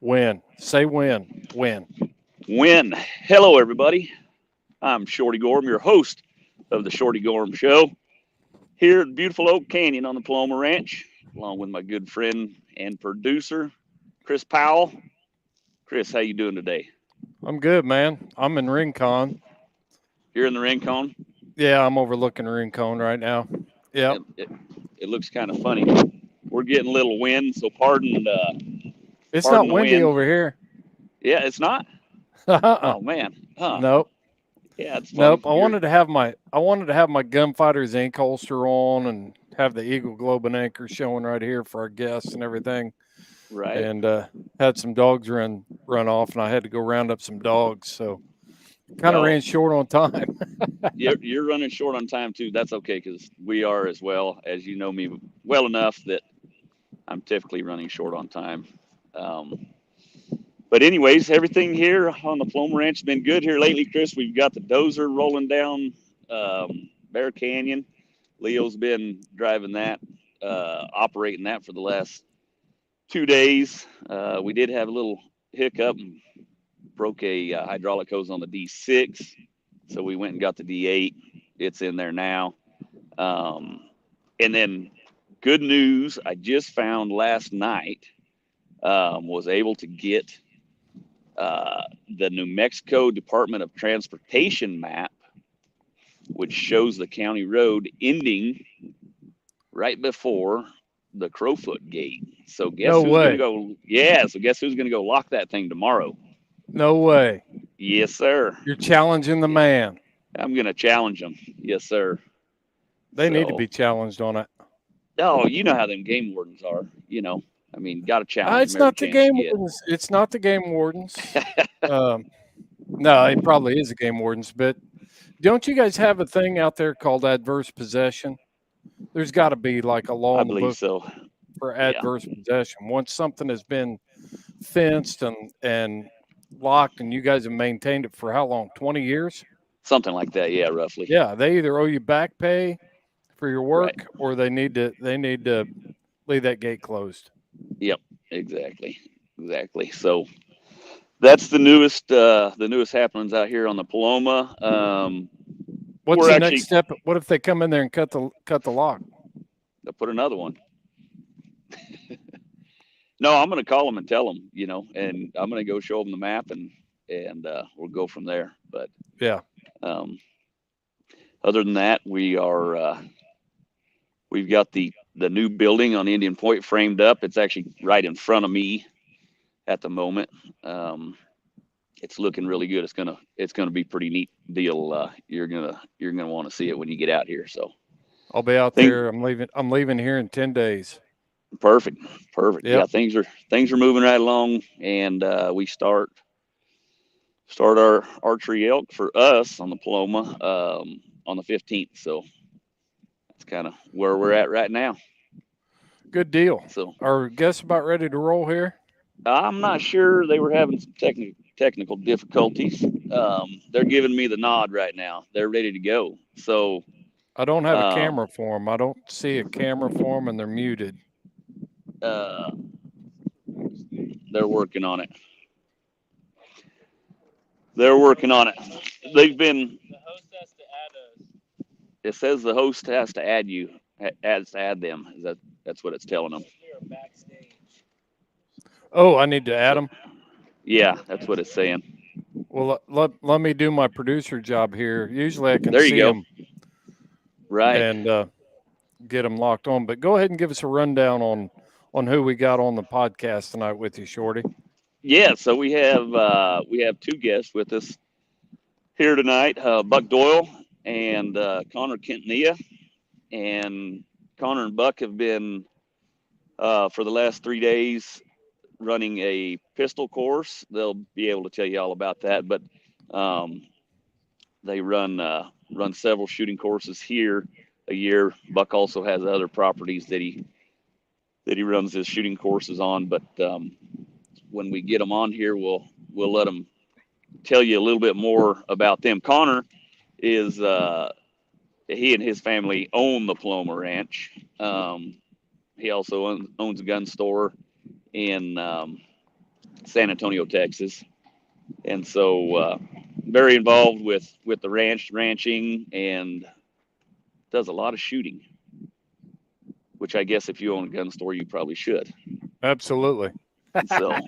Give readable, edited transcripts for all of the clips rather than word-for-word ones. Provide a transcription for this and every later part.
Win. Say win. Win. Win. Hello, everybody. I'm Shorty Gorham, your host of the Shorty Gorham Show, here at beautiful Oak Canyon on the Paloma Ranch, along with my good friend and producer, Chris Powell. Chris, how you doing today? I'm good, man. I'm in Rincon. You're in the Rincon. Yeah, I'm overlooking Rincon right now. Yep. It looks kind of funny. We're getting a little wind, so It's pardon not the windy wind. over here. Yeah, it's not. Uh-uh. Oh man, huh? Nope. Yeah, it's funny. Nope. I wanted to have my Gunfighter's ink holster on and have the Eagle Globe and Anchor showing right here for our guests and everything. Right. And had some dogs run off, and I had to go round up some dogs. So kind of Well, ran short on time. you're running short on time too. That's okay because we are as well. As you know me well enough that I'm typically running short on time. Um, but anyways, everything here on the Paloma Ranch has been good here lately, Chris. We've got the dozer rolling down Bear Canyon. Leo's been driving that, operating that for the last 2 days. We did have a little hiccup and broke a hydraulic hose on the D6. So we went and got the D8. It's in there now. And then good news, I just found last night, was able to get the New Mexico Department of Transportation map, which shows the county road ending right before the Crowfoot Gate. So guess No who's going to way. go? Yeah, so guess who's going to go lock that thing tomorrow? No way. Yes, sir. You're challenging the man. I'm going to challenge them. Yes, sir. They need to So, be challenged on it. oh, you know how them game wardens are. I mean, got to challenge them It's every not the chance game you get. wardens. It's not the game wardens. No, it probably is the game wardens. But don't you guys have a thing out there called adverse possession? There's got to be like a law I in the believe book so. for Yeah, adverse possession. Once something has been fenced and locked, and you guys have maintained it for how long? 20 years? something like that. Yeah, roughly. Yeah, they either owe you back pay for your Right. work, or they need to leave that gate closed. Yep. Exactly. Exactly. So that's the newest happenings out here on the Paloma. What's We're the next actually step? What if they come in there and cut the lock? to put another one. No, I'm going to call them and tell them, and I'm going to go show them the map and we'll go from there. But Yeah. um, other than that, we've got the new building on Indian Point framed up. It's actually right in front of me at the moment. It's looking really good. It's gonna be pretty neat deal. You're gonna want to see it when you get out here. So I'll be out think there. I'm leaving here in 10 days. perfect, perfect. Yeah, Yep. things are moving right along, and we start our archery elk for us on the Paloma on the 15th. So that's kind of where we're at right now. Good deal. So Are guests about ready to roll here? I'm not sure. They were having some technical difficulties. They're giving me the nod right now. They're ready to go. So I don't have a um, camera for them. I don't see a camera for them, and they're muted. uh, they're working on it. They're working on it. They've been. The host has to add us. It says the host has to add you, has to add them. That's what it's telling them. We are backstage. Oh, I need to add So them. yeah, that's what it's saying. Well, let me do my producer job here. Usually I can There you see go. them Right. and get them locked on. But go ahead and give us a rundown on who we got on the podcast tonight with you, Shorty. Yeah. So we have two guests with us here tonight, Buck Doyle and Connor Quintanilla. And Connor and Buck have been for the last 3 days running a pistol course. They'll be able to tell you all about that. But um, they run several shooting courses here a year. Buck also has other properties that he runs his shooting courses on. But when we get them on here, we'll let them tell you a little bit more about them. Connor is he and his family own the Paloma Ranch. He also owns a gun store in San Antonio, Texas, and so very involved with the ranching, and does a lot of shooting. Which I guess if you own a gun store, you probably should. Absolutely. So It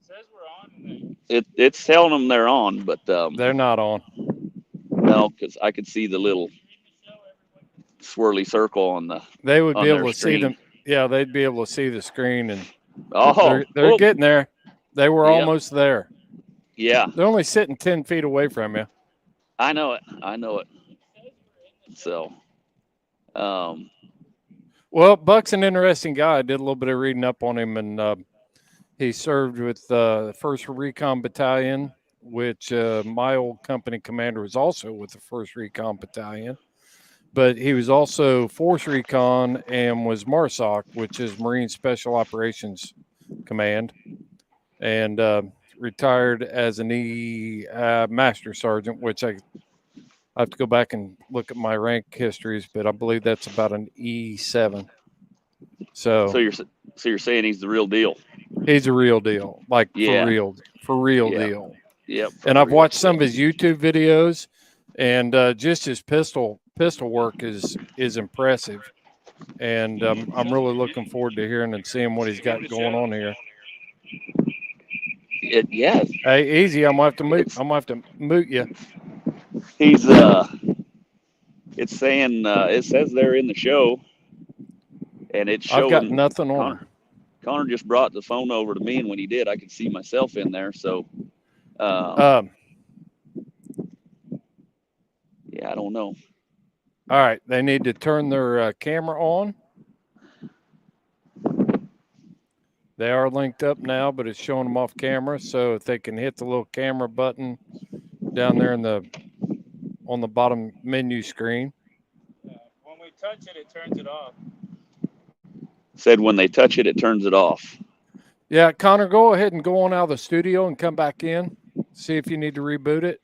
says we're on. it's telling them they're on, but They're not on. no, because I could see the little swirly circle on the. They would on be their able to see screen. them. Yeah, they'd be able to see the screen, and Oh, they're oh, getting there. They were Yep. almost there. yeah, They're only sitting 10 feet away from you. I know it. I know it. So, Well, Buck's an interesting guy. I did a little bit of reading up on him, and he served with the 1st Recon Battalion, which my old company commander was also with the 1st Recon Battalion. But he was also Force Recon and was MARSOC, which is Marine Special Operations Command, and retired as an Master Sergeant, which I have to go back and look at my rank histories, but I believe that's about an E7. so you're saying he's the real deal? He's a real deal, like Yeah. for real Yeah. deal. Yep. And I've watched some of his YouTube videos, and just his pistol work is impressive. And I'm really looking forward to hearing and seeing what he's got going on here. Yeah. Hey, easy! I'm gonna have to mute you. He's it's saying it says they're in the show, and it's showing. I've got nothing on. Connor just brought the phone over to me, and when he did, I could see myself in there. So, Yeah, I don't know. all right, they need to turn their camera on. They are linked up now, but it's showing them off camera. So if they can hit the little camera button down there on the bottom menu screen. When we touch it, it turns it off. Said when they touch it, it turns it off. Yeah, Connor, go ahead and go on out of the studio and come back in. See if you need to reboot it.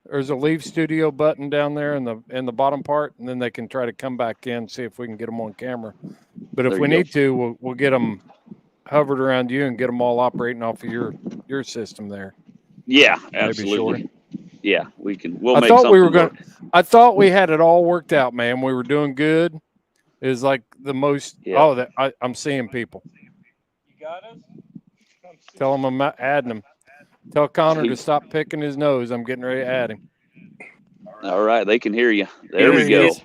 There's a leave studio button down there in the bottom part, and then they can try to come back in, see if we can get them on camera. But if we need to, we'll get them hovered around you and get them all operating off of your system there. Yeah, absolutely. Yeah, we can. We'll make thought we were something going. work. I thought we had it all worked out, man. We were doing good. It was like the most. Yeah. Oh, I'm seeing people. You got us? Tell them I'm adding them. Tell Connor to stop picking his nose. I'm getting ready to add him. All right, they can hear you. There we he go. is.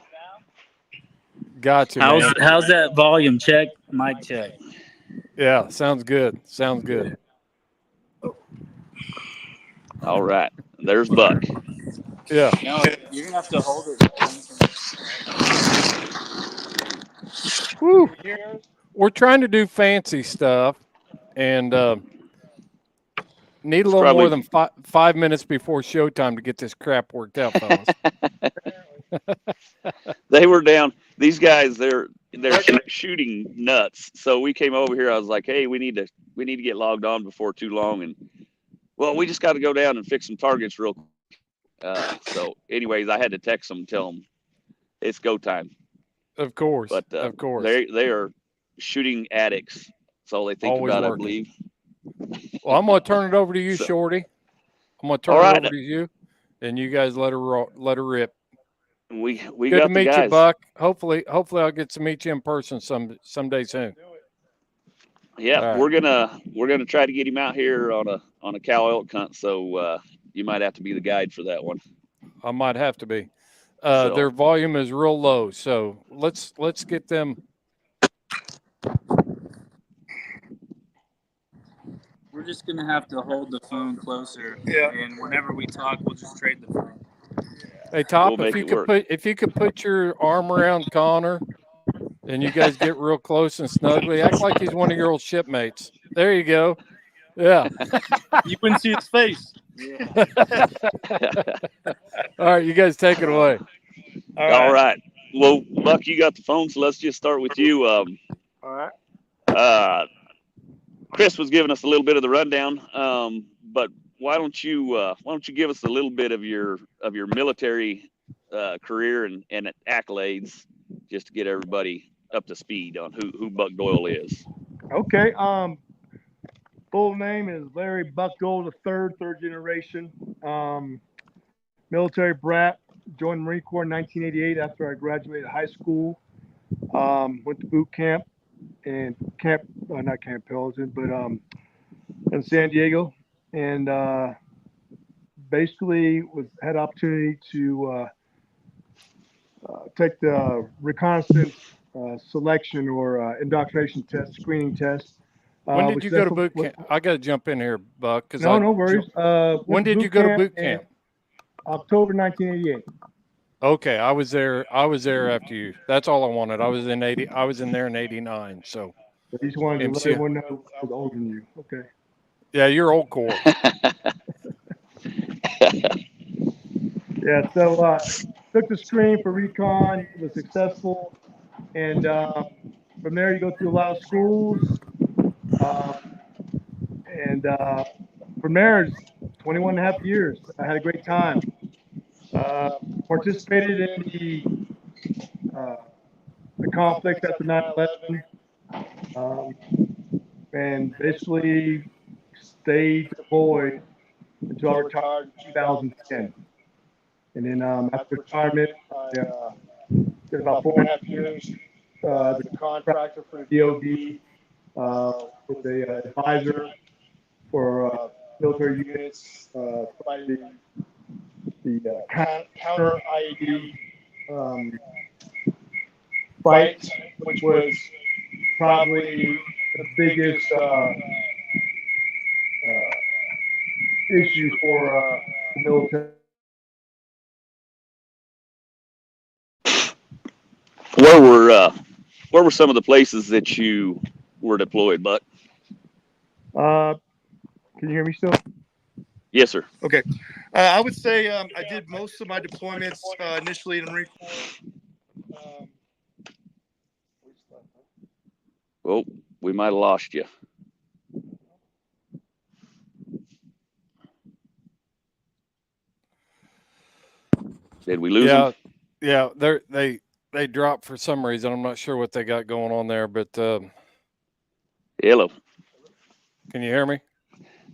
Gotcha, man. How's that volume check? Mic check. Yeah, sounds good. Sounds good. All right, there's Buck. Yeah. No, you're gonna have to hold it. Woo. We're trying to do fancy stuff, and need a little more than 5 minutes before showtime to get this crap worked out, fellas. They were down. These guys, they're shooting nuts. So we came over here. I was like, hey, we need to get logged on before too long. And well, we just got to go down and fix some targets real quick. So anyways, I had to text them, tell them it's go time. Of course. But of course. they are shooting addicts. That's all they think Always about, working. I believe. Well, I'm going to turn it over to you, Shorty. I'm going to turn it over to you, and you guys let her rip. We Good got to meet the guys. you, Buck. Hopefully I'll get to meet you in person someday soon. Yeah, right. we're gonna try to get him out here on a cow elk hunt. So you might have to be the guide for that one. I might have to be. Their volume is real low, so let's get them. We're just gonna have to hold the phone closer. Yeah. And whenever we talk, we'll just trade the phone. Hey, Top, We'll if you could put your arm around Connor, and you guys get real close and snugly, act like he's one of your old shipmates. There you go. Yeah. You wouldn't see his face. Yeah. All right, you guys take it away. All right. Well, Buck, you got the phone, so let's just start with you. All right. Chris was giving us a little bit of the rundown, but why don't you give us a little bit of your military career and accolades, just to get everybody up to speed on who Buck Doyle is. Okay. Full name is Larry Buck Doyle the third generation. Military brat. Joined the Marine Corps in 1988 after I graduated high school. Went to boot camp and not Camp Pendleton, but in San Diego, and basically had opportunity to take the reconnaissance selection or indoctrination test, screening test. When did you go to boot camp? I got to jump in here, Buck. No worries. When did you go to boot camp? October 1988. Okay, I was there after you. That's all I wanted. I was in there in '89. So. But these ones let everyone know I was older than you. Okay. Yeah, you're old Corps. Yeah. So took the screen for recon. Was successful, and from there you go through a lot of schools, and from there it's 21 and a half years. I had a great time. Participated in the conflict after 9/11, and basically stayed deployed until I retired in 2010. And then after retirement, I did about 4.5 years as a contractor for the DoD, with an advisor for military units, providing the counter IED fight, which was probably the biggest issue for the military. Where were some of the places that you were deployed, Buck? Can you hear me still? Yes, sir. Okay. I would say I did most of my deployments initially in the Marine Corps. Oh, we might have lost you. Did we lose them? Yeah. They dropped for some reason. I'm not sure what they got going on there, but Hello. Can you hear me?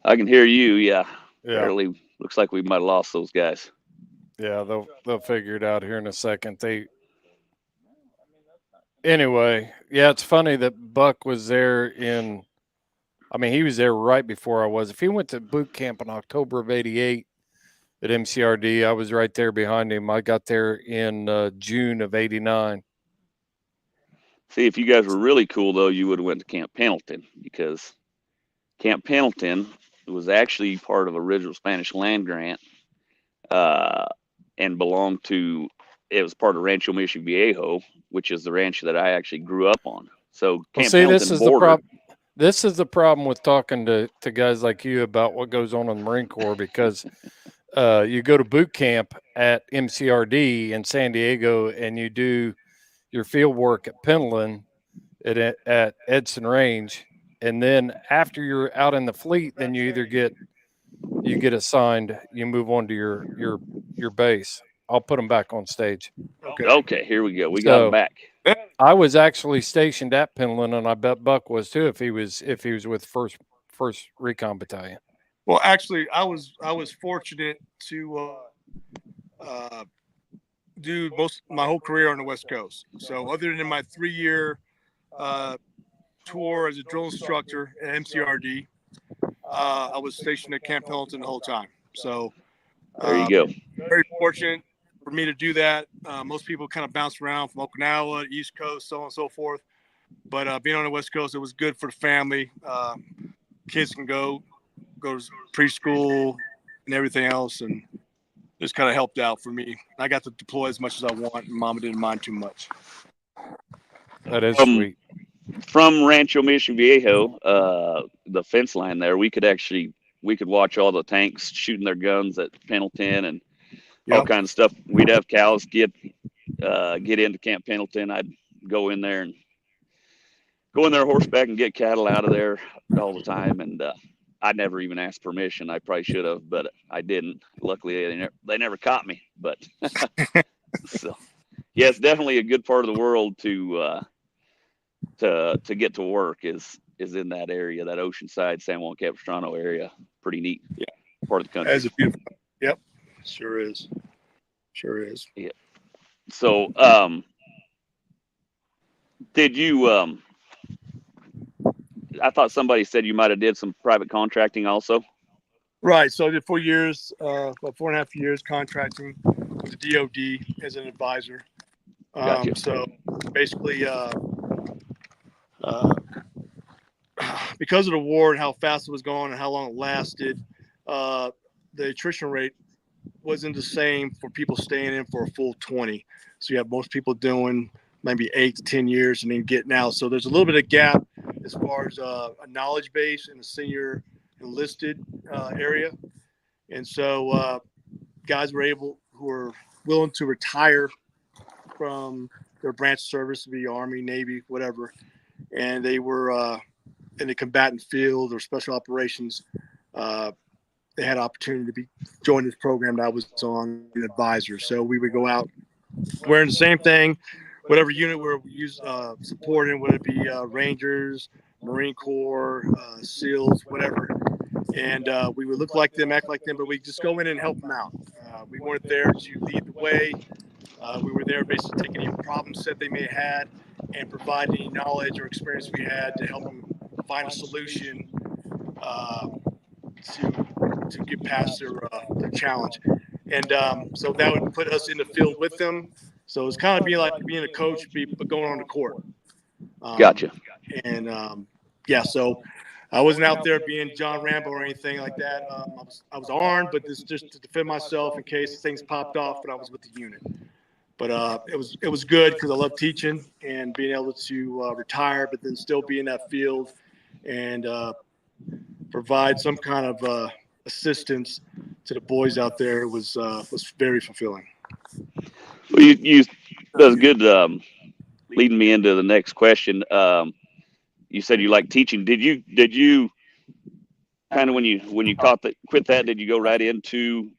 I can hear you. Yeah. Barely. Looks like we might have lost those guys. Yeah, they'll figure it out here in a second. Anyway, yeah, it's funny that Buck was there he was there right before I was. If he went to boot camp in October of '88 at MCRD, I was right there behind him. I got there in June of '89. See, if you guys were really cool, though, you would have went to Camp Pendleton, because Camp Pendleton was actually part of original Spanish land grant, and belonged to, it was part of Rancho Mission Viejo, which is the ranch that I actually grew up on. So Camp Pendleton border. This is the problem with talking to guys like you about what goes on in the Marine Corps, because you go to boot camp at MCRD in San Diego and you do your field work at Pendleton at Edson Range. And then after you're out in the fleet, then you either get assigned, you move on to your base. I'll put them back on stage. Okay, here we go. We got them back. I was actually stationed at Pendleton, and I bet Buck was too if he was with first Recon Battalion. Well, actually, I was fortunate to do my whole career on the West Coast. So other than my 3-year tour as a drill instructor at MCRD, I was stationed at Camp Pendleton the whole time. So there you go. Very fortunate for me to do that. Most people kind of bounce around from Okinawa, East Coast, so on and so forth. But being on the West Coast, it was good for the family. Kids can go to preschool and everything else, and just kind of helped out for me. I got to deploy as much as I want, and Mama didn't mind too much. That is sweet. From Rancho Mission Viejo, the fence line there, we could watch all the tanks shooting their guns at Pendleton and all kinds of stuff. We'd have cows get into Camp Pendleton. I'd go in there horseback and get cattle out of there all the time. And I never even asked permission. I probably should have, but I didn't. Luckily, they never caught me. But so, yeah, it's definitely a good part of the world to to get to work is in that area, that Oceanside, San Juan Capistrano area. Pretty neat part of the country. That's a beautiful. Yep, sure is. Sure is. Yeah. So, did you? I thought somebody said you might have did some private contracting also. Right. So I did 4 years, about 4.5 years contracting with the DOD as an advisor. Gotcha. So basically, because of the war and how fast it was going and how long it lasted, the attrition rate wasn't the same for people staying in for a full 20. So you have most people doing maybe 8 to 10 years and then getting out. So there's a little bit of gap as far as a knowledge base in the senior enlisted area. And so guys who were willing to retire from their branch service, be Army, Navy, whatever, and they were in the combatant field or special operations, they had opportunity to join this program that I was on, an advisor. So we would go out wearing the same thing, whatever unit we're supporting, whether it be Rangers, Marine Corps, SEALs, whatever. And we would look like them, act like them, but we just go in and help them out. We weren't there to lead the way. We were there basically taking any problems that they may have had and provide any knowledge or experience we had to help them find a solution to get past their challenge. And so that would put us in the field with them. So it's kind of being a coach, but going on the court. Gotcha. And so I wasn't out there being John Rambo or anything like that. I was armed, but this just to defend myself in case things popped off. But I was with the unit. But it was good because I love teaching and being able to retire, but then still be in that field and provide some kind of assistance to the boys out there was very fulfilling. Well, you that was good. Leading me into the next question. You said you like teaching. Did you kind of when you quit that? Did you go right into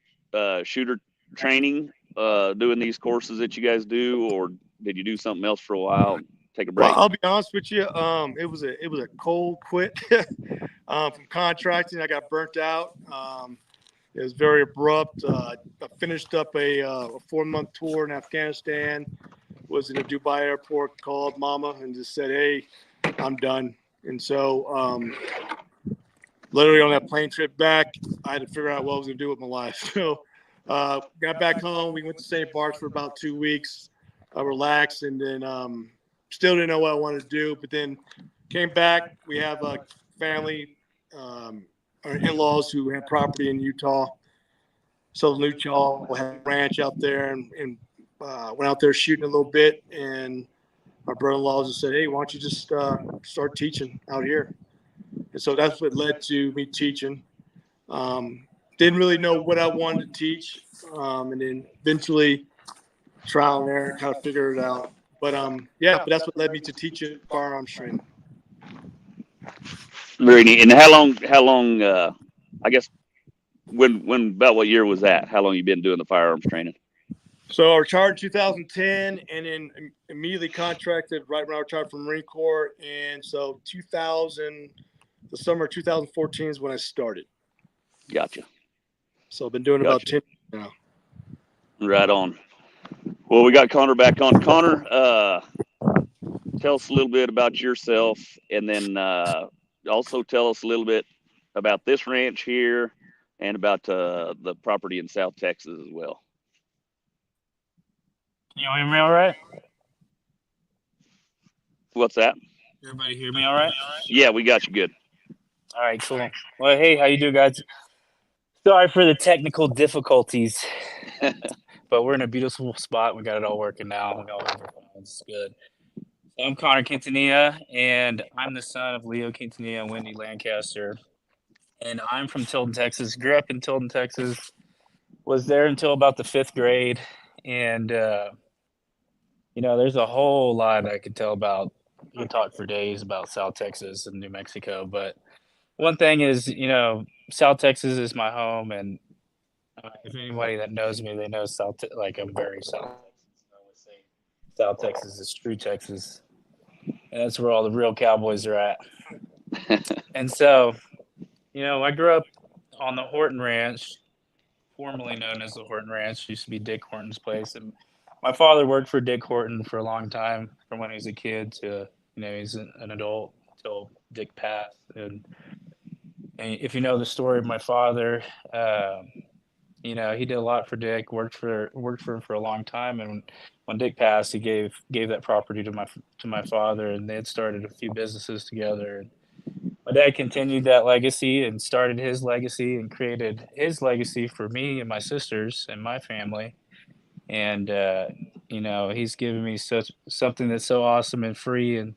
shooter training, doing these courses that you guys do, or did you do something else for a while? Take a break. Well, I'll be honest with you. It was a cold quit from contracting. I got burnt out. It was very abrupt. I finished up a 4-month tour in Afghanistan. Was in a Dubai airport, called Mama and just said, "Hey, I'm done." And so, literally on that plane trip back, I had to figure out what I was going to do with my life. So, got back home. We went to St. Bart's for about 2 weeks. I relaxed, and then still didn't know what I wanted to do. But then came back. We have a family, our in-laws who have property in Utah. Southern Utah, we have a ranch out there, and went out there shooting a little bit. And my brother-in-law just said, "Hey, why don't you just start teaching out here?" And so that's what led to me teaching. Didn't really know what I wanted to teach, and then eventually trial and error, kind of figure it out. But but that's what led me to teaching firearms training. Very neat. And how long? I guess when about what year was that? How long you been doing the firearms training? So I retired in 2010, and then immediately contracted right when I retired from Marine Corps. And so the summer of 2014 is when I started. Gotcha. So I've been doing about 10 years now. Right on. Well, we got Connor back on. Connor, tell us a little bit about yourself, and then also tell us a little bit about this ranch here and about the property in South Texas as well. Can you hear me all right? What's that? Everybody hear me all right? Yeah, we got you good. All right, cool. Well, hey, how you doing, guys? Sorry for the technical difficulties, but we're in a beautiful spot. We got it all working now. We got all our phones. It's good. So I'm Connor Quintanilla, and I'm the son of Leo Quintanilla and Wendy Lancaster. And I'm from Tilden, Texas. Grew up in Tilden, Texas. Was there until about the 5th grade. And, there's a whole lot I could tell about. You can talk for days about South Texas and New Mexico. But one thing is, South Texas is my home. And if anybody that knows me, they know I'm very South Texas. I would say South Texas is true Texas. and that's where all the real cowboys are at. And so, I grew up on the Horton Ranch, formerly known as the Horton Ranch. Used to be Dick Horton's place, and my father worked for Dick Horton for a long time, from when he was a kid to he's an adult until Dick passed. And if you know the story of my father, he did a lot for Dick, worked for him for a long time, and when Dick passed, he gave that property to my father, and they had started a few businesses together. And my dad continued that legacy and started his legacy and created his legacy for me and my sisters and my family. And he's given me something that's so awesome and free. And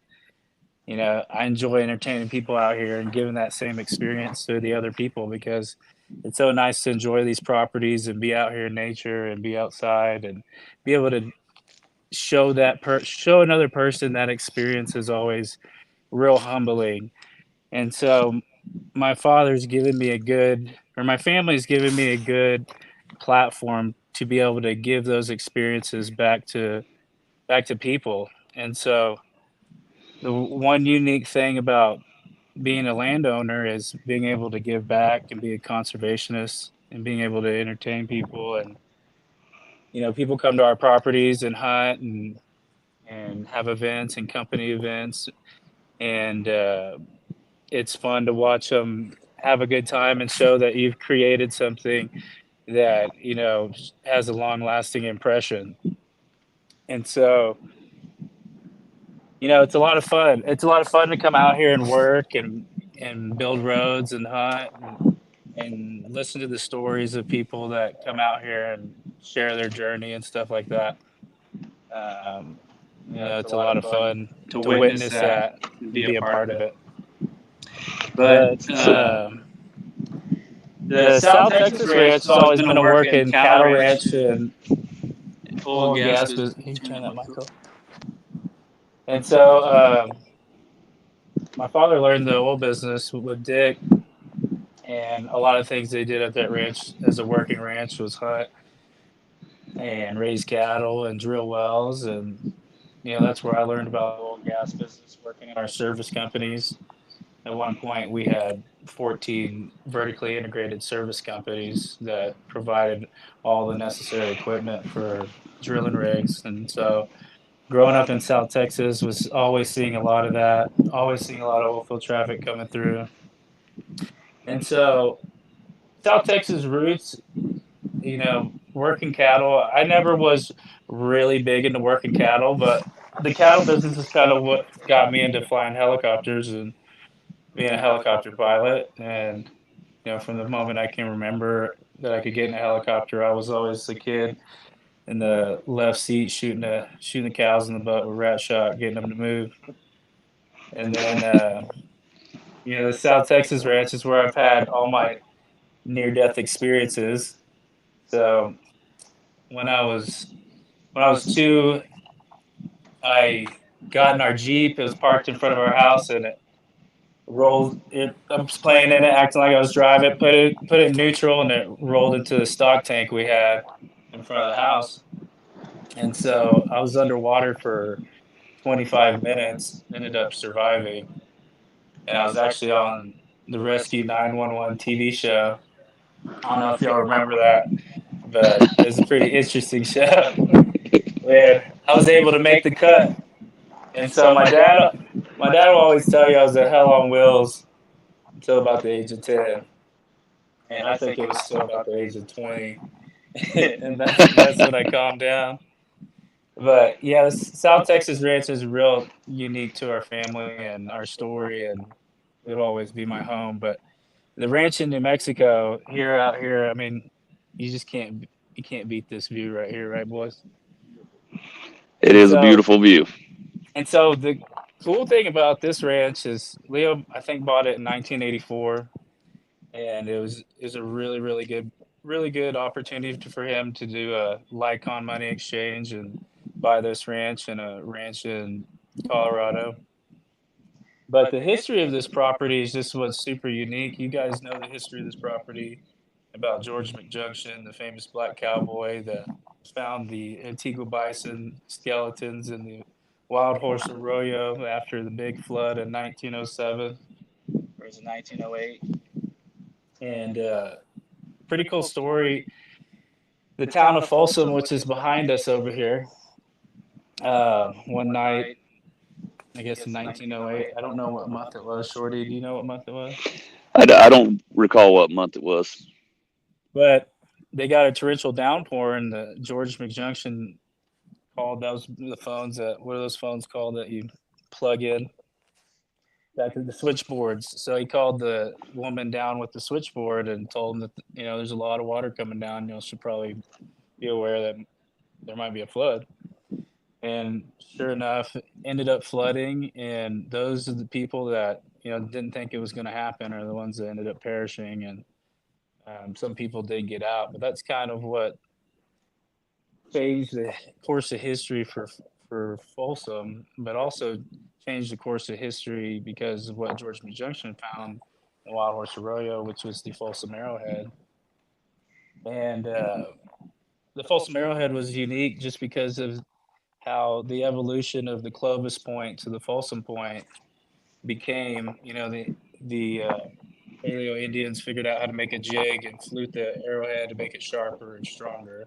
I enjoy entertaining people out here and giving that same experience to the other people, because it's so nice to enjoy these properties and be out here in nature and be outside and be able to show another person that experience is always real humbling. And so my family's given me a good platform to be able to give those experiences back to people. And so the one unique thing about being a landowner is being able to give back and be a conservationist and being able to entertain people. And people come to our properties and hunt and have events and company events, and it's fun to watch them have a good time and show that you've created something that has a long lasting impression. And so it's a lot of fun. It's a lot of fun to come out here and work and build roads and hunt and listen to the stories of people that come out here and share their journey and stuff like that. It's a lot of fun to witness that and be a part of it. But the South Texas Ranch has always been a working cattle ranch and oil and gas. Can you turn that mic off? And so my father learned the oil business with Dick, and a lot of things they did at that ranch as a working ranch was hunt and raise cattle and drill wells. And that's where I learned about the oil and gas business, working in our service companies. At one point, we had 14 vertically integrated service companies that provided all the necessary equipment for drilling rigs. And so growing up in South Texas was always seeing a lot of that, always seeing a lot of oil field traffic coming through. And so South Texas roots, working cattle, I never was really big into working cattle, but the cattle business is kind of what got me into flying helicopters and being a helicopter pilot. And from the moment I can remember that I could get in a helicopter, I was always a kid in the left seat shooting the cows in the butt with rat shot, getting them to move. And then the South Texas Ranch is where I've had all my near-death experiences. So when I was 2, I got in our Jeep. It was parked in front of our house, and it rolled. I was playing in it, acting like I was driving. Put it in neutral, and it rolled into the stock tank we had in front of the house. And so I was underwater for 25 minutes. Ended up surviving, and I was actually on the Rescue 911 TV show. I don't know if y'all remember that, but it was a pretty interesting show. Man, I was able to make the cut. And so my dad will always tell you I was a hell on wheels until about the age of 10. And I think it was still about the age of 20. And that's when I calmed down. But yeah, the South Texas Ranch is real unique to our family and our story, and it'll always be my home. But the ranch in New Mexico, out here, I mean, you can't beat this view right here, right, boys? It is a beautiful view. And so the cool thing about this ranch is Leo, I think, bought it in 1984, and it was a really, really good opportunity for him to do a Lycon money exchange and buy this ranch and a ranch in Colorado. But the history of this property is just what's super unique. You guys know the history of this property about George McJunction, the famous black cowboy that found the Antigua bison skeletons in the Wild Horse Arroyo after the big flood in 1907, or was it 1908? And pretty cool story. The town of Folsom, which is behind us over here, one night, I guess in 1908, I don't know what month it was. Shorty, do you know what month it was? I don't recall what month it was. But they got a torrential downpour, and the George McJunction called. That was the phones that, what are those phones called that you plug in? Back to the switchboards. So he called the woman down with the switchboard and told him that, there's a lot of water coming down. Should probably be aware that there might be a flood. And sure enough, ended up flooding. And those are the people that, didn't think it was going to happen are the ones that ended up perishing. And some people did get out, but that's kind of what changed the course of history for Folsom, but also changed the course of history because of what George McJunction found in Wild Horse Arroyo, which was the Folsom Arrowhead. And the Folsom Arrowhead was unique just because of how the evolution of the Clovis Point to the Folsom Point became, the Paleo Indians figured out how to make a jig and flute the arrowhead to make it sharper and stronger.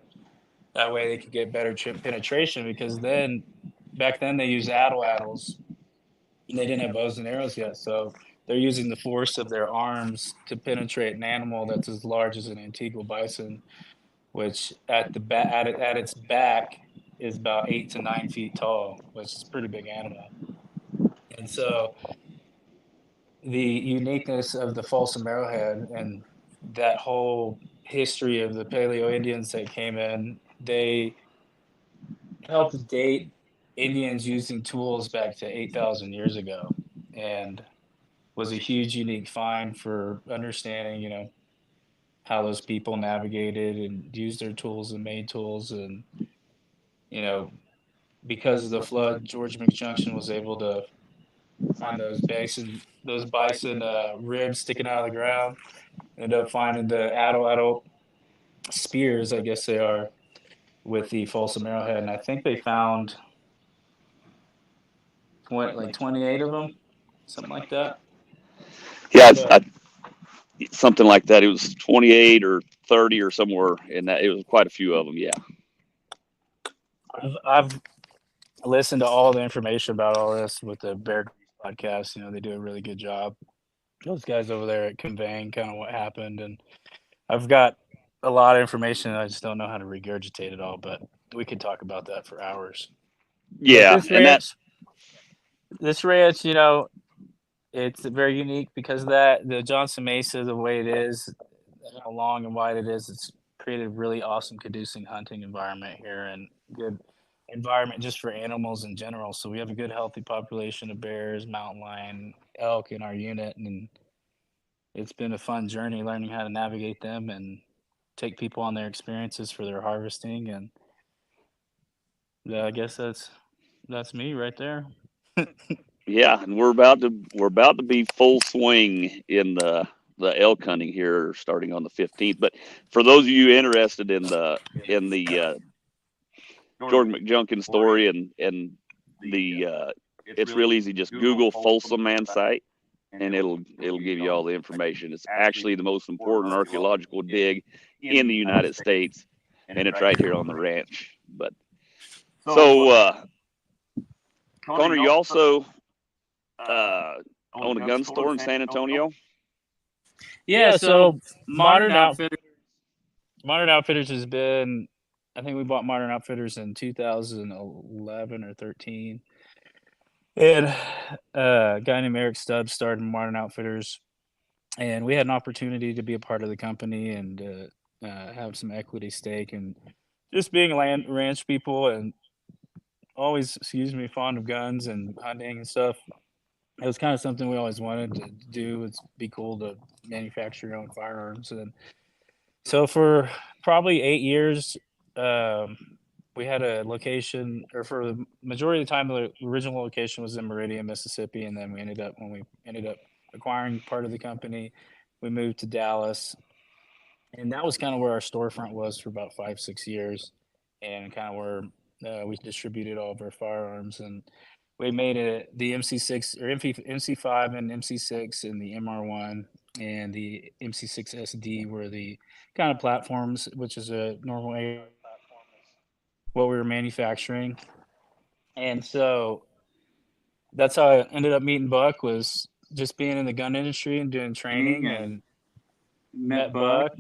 That way they could get better penetration, because back then they used addles, and they didn't have bows and arrows yet. So they're using the force of their arms to penetrate an animal that's as large as an Antigua bison, which at its back is about 8 to 9 feet tall, which is a pretty big animal. And so the uniqueness of the Folsom Arrowhead and that whole history of the Paleo Indians that came in, they helped date Indians using tools back to 8,000 years ago, and was a huge, unique find for understanding, how those people navigated and used their tools and made tools. And, because of the flood, George McJunction was able to find those bison ribs sticking out of the ground. Ended up finding the adult spears, I guess they are, with the Folsom Arrowhead, and I think they found 28 of them, something like that. Yeah, something like that. It was 28 or 30 or somewhere in that. It was quite a few of them. Yeah. I've listened to all the information about all this with the Bear podcast. They do a really good job. Those guys over there at conveying kind of what happened, and I've got a lot of information. I just don't know how to regurgitate it all, but we could talk about that for hours. Yeah, this ranch, it's very unique because of that. The Johnson Mesa, the way it is, how long and wide it is, it's created a really awesome, conducive hunting environment here, and good environment just for animals in general. So we have a good, healthy population of bears, mountain lion, elk in our unit, and it's been a fun journey learning how to navigate them and take people on their experiences for their harvesting. And I guess that's me right there. Yeah, and we're about to be full swing in the elk hunting here, starting on the 15th. But for those of you interested in the George McJunkin story and the it's real easy. Just Google Folsom Man site, and it'll give you all the information. It's actually the most important archaeological dig in the United States, and it's right here on the ranch. But so, Connor, you also own a gun store in San Antonio. Yeah, so Modern Outfitters has been, I think we bought Modern Outfitters in 2011 or 13. And a guy named Eric Stubbs started Modern Outfitters, and we had an opportunity to be a part of the company and have some equity stake. And just being ranch people and always, fond of guns and hunting and stuff, it was kind of something we always wanted to do. It'd be cool to manufacture your own firearms. And so for probably 8 years, we had a location, or for the majority of the time, the original location was in Meridian, Mississippi. And then when we ended up acquiring part of the company, we moved to Dallas. And that was kind of where our storefront was for about 5-6 years, and kind of where we distributed all of our firearms. And we made it the MC6 or MC5 and MC6 and the MR1 and the MC6 SD were the kind of platforms, which is a normal what we were manufacturing. And so that's how I ended up meeting Buck, was just being in the gun industry and doing training, and met Buck.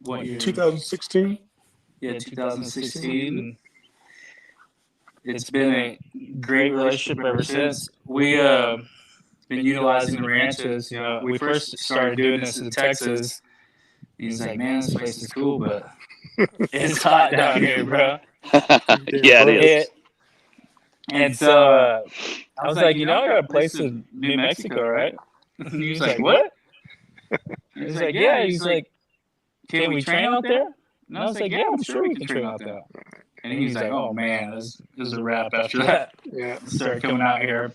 What year? 2016. Yeah, 2016. And it's been a great relationship ever since. We been utilizing the ranches. You know, we first started doing this in Texas. He's like, man, this place is cool, but it's hot down here, bro. Yeah, it is. And so I was like, you know, I got a place in New Mexico, right? And he was like, what? He's like, yeah. He's like, can we train out there? And I was like, yeah, I'm sure we can train out there. And he's like, oh man, this is a wrap after that. Yeah. Started coming out here.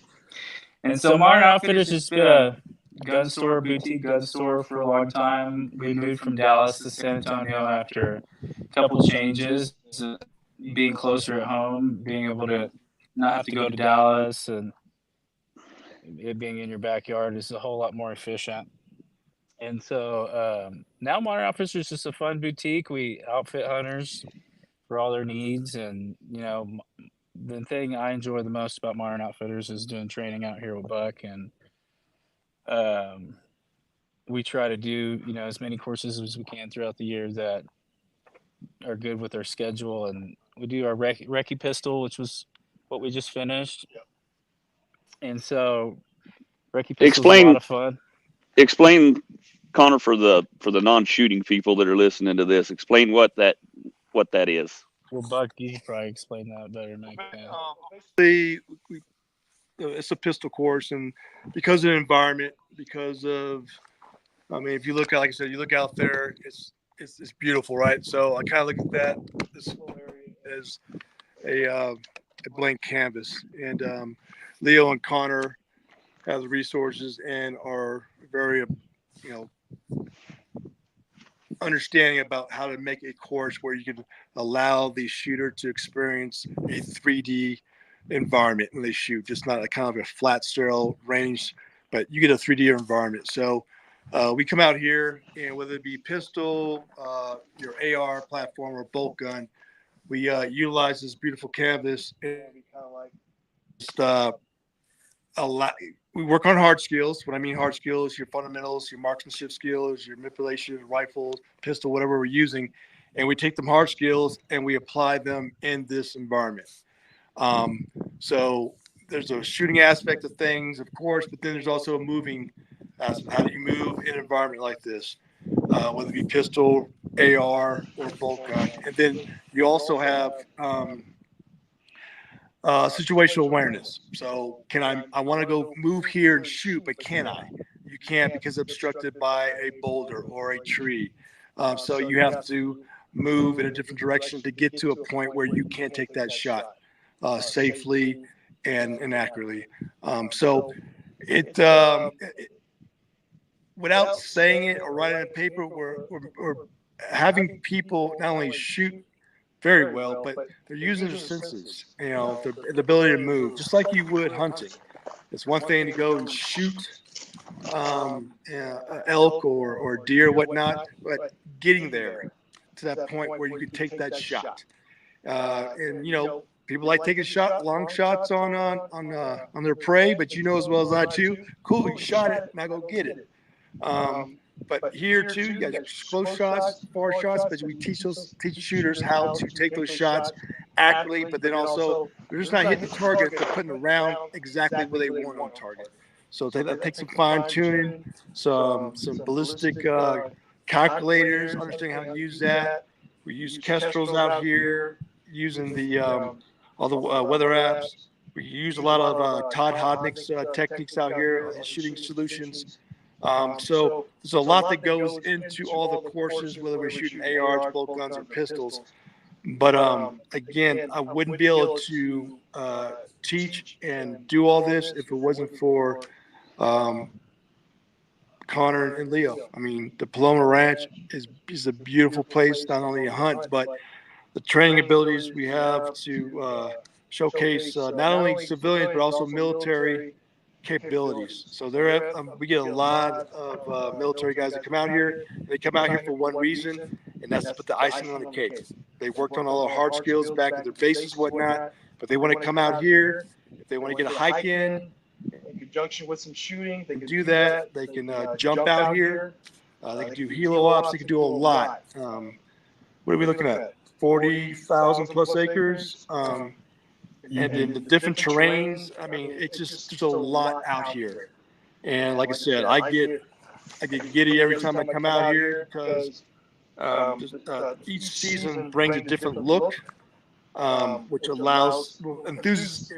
And so Modern Outfitters has been a gun store, boutique gun store for a long time. We moved from Dallas to San Antonio after a couple changes, being closer at home, being able to not have to go to Dallas, and it being in your backyard is a whole lot more efficient. And so now Modern Outfitters is just a fun boutique. We outfit hunters for all their needs. And, you know, the thing I enjoy the most about Modern Outfitters is doing training out here with Buck. And we try to do, you know, as many courses as we can throughout the year that are good with our schedule. And we do our recce pistol, which was what we just finished. And so recce pistol is a lot of fun. Explain, Connor, for the non-shooting people that are listening to this, explain what that is. Well, Buck, you should probably explain that better than I can. Basically, it's a pistol course, and because of the environment, because of, I mean, if you look at, like I said, you look out there, it's beautiful, right? So I kind of look at this whole area as a blank canvas, and Leo and Connor have the resources and are very, you know, understanding about how to make a course where you can allow the shooter to experience a 3D environment when they shoot, just not a kind of a flat, sterile range, but you get a 3D environment. So we come out here, and whether it be pistol, your AR platform, or bolt gun, we utilize this beautiful canvas, and we kind of like just we work on hard skills. What I mean hard skills, your fundamentals, your marksmanship skills, your manipulation, rifle, pistol, whatever we're using. And we take them hard skills and we apply them in this environment. So there's a shooting aspect of things, of course, but then there's also a moving aspect. How do you move in an environment like this? Whether it be pistol, AR, or bolt gun. And then you also have situational awareness. So I want to go move here and shoot, but can I? You can't, because obstructed by a boulder or a tree. So you have to move in a different direction to get to a point where you can take that shot safely and accurately. So it without saying it or writing on paper, we're having people not only shoot very well, but they're using their senses, you know, the ability to move, just like you would hunting. It's one thing to go and shoot elk or deer or whatnot, but getting there to that point where you could take that shot. And, you know, people like taking long shots on their prey, but you know as well as I too, cool, you shot it, now go get it. But here too, you got close shots, far shots, but we teach shooters how to take those shots accurately, but then also they're just not hitting the target, they're putting the round exactly where they want on target. So that takes some fine tuning, some ballistic calculators, understanding how to use that. We use Kestrels out here, using the all the weather apps. We use a lot of Todd Hodnick's techniques out here, his shooting solutions. So there's a lot that goes into all the courses, whether we're shooting ARs, bolt guns, or pistols. But again, I wouldn't be able to teach and do all this if it wasn't for Connor and Leo. I mean, the Paloma Ranch is a beautiful place, not only to hunt, but the training abilities we have to showcase not only civilians but also military capabilities. So we get a lot of military guys that come out here. They come out here for one reason, and that's to put the icing on the cake. They worked on all the hard skills back at their bases, whatnot, but they want to come out here. If they want to get a hike in conjunction with some shooting, they can do that. They can jump out here. They can do helo ops. They can do a lot. What are we looking at? 40,000 plus acres. And in the different terrains, I mean, it's just there's a lot out here. And like I said, I get giddy every time I come out here because each season brings a different look, which allows enthusiasts,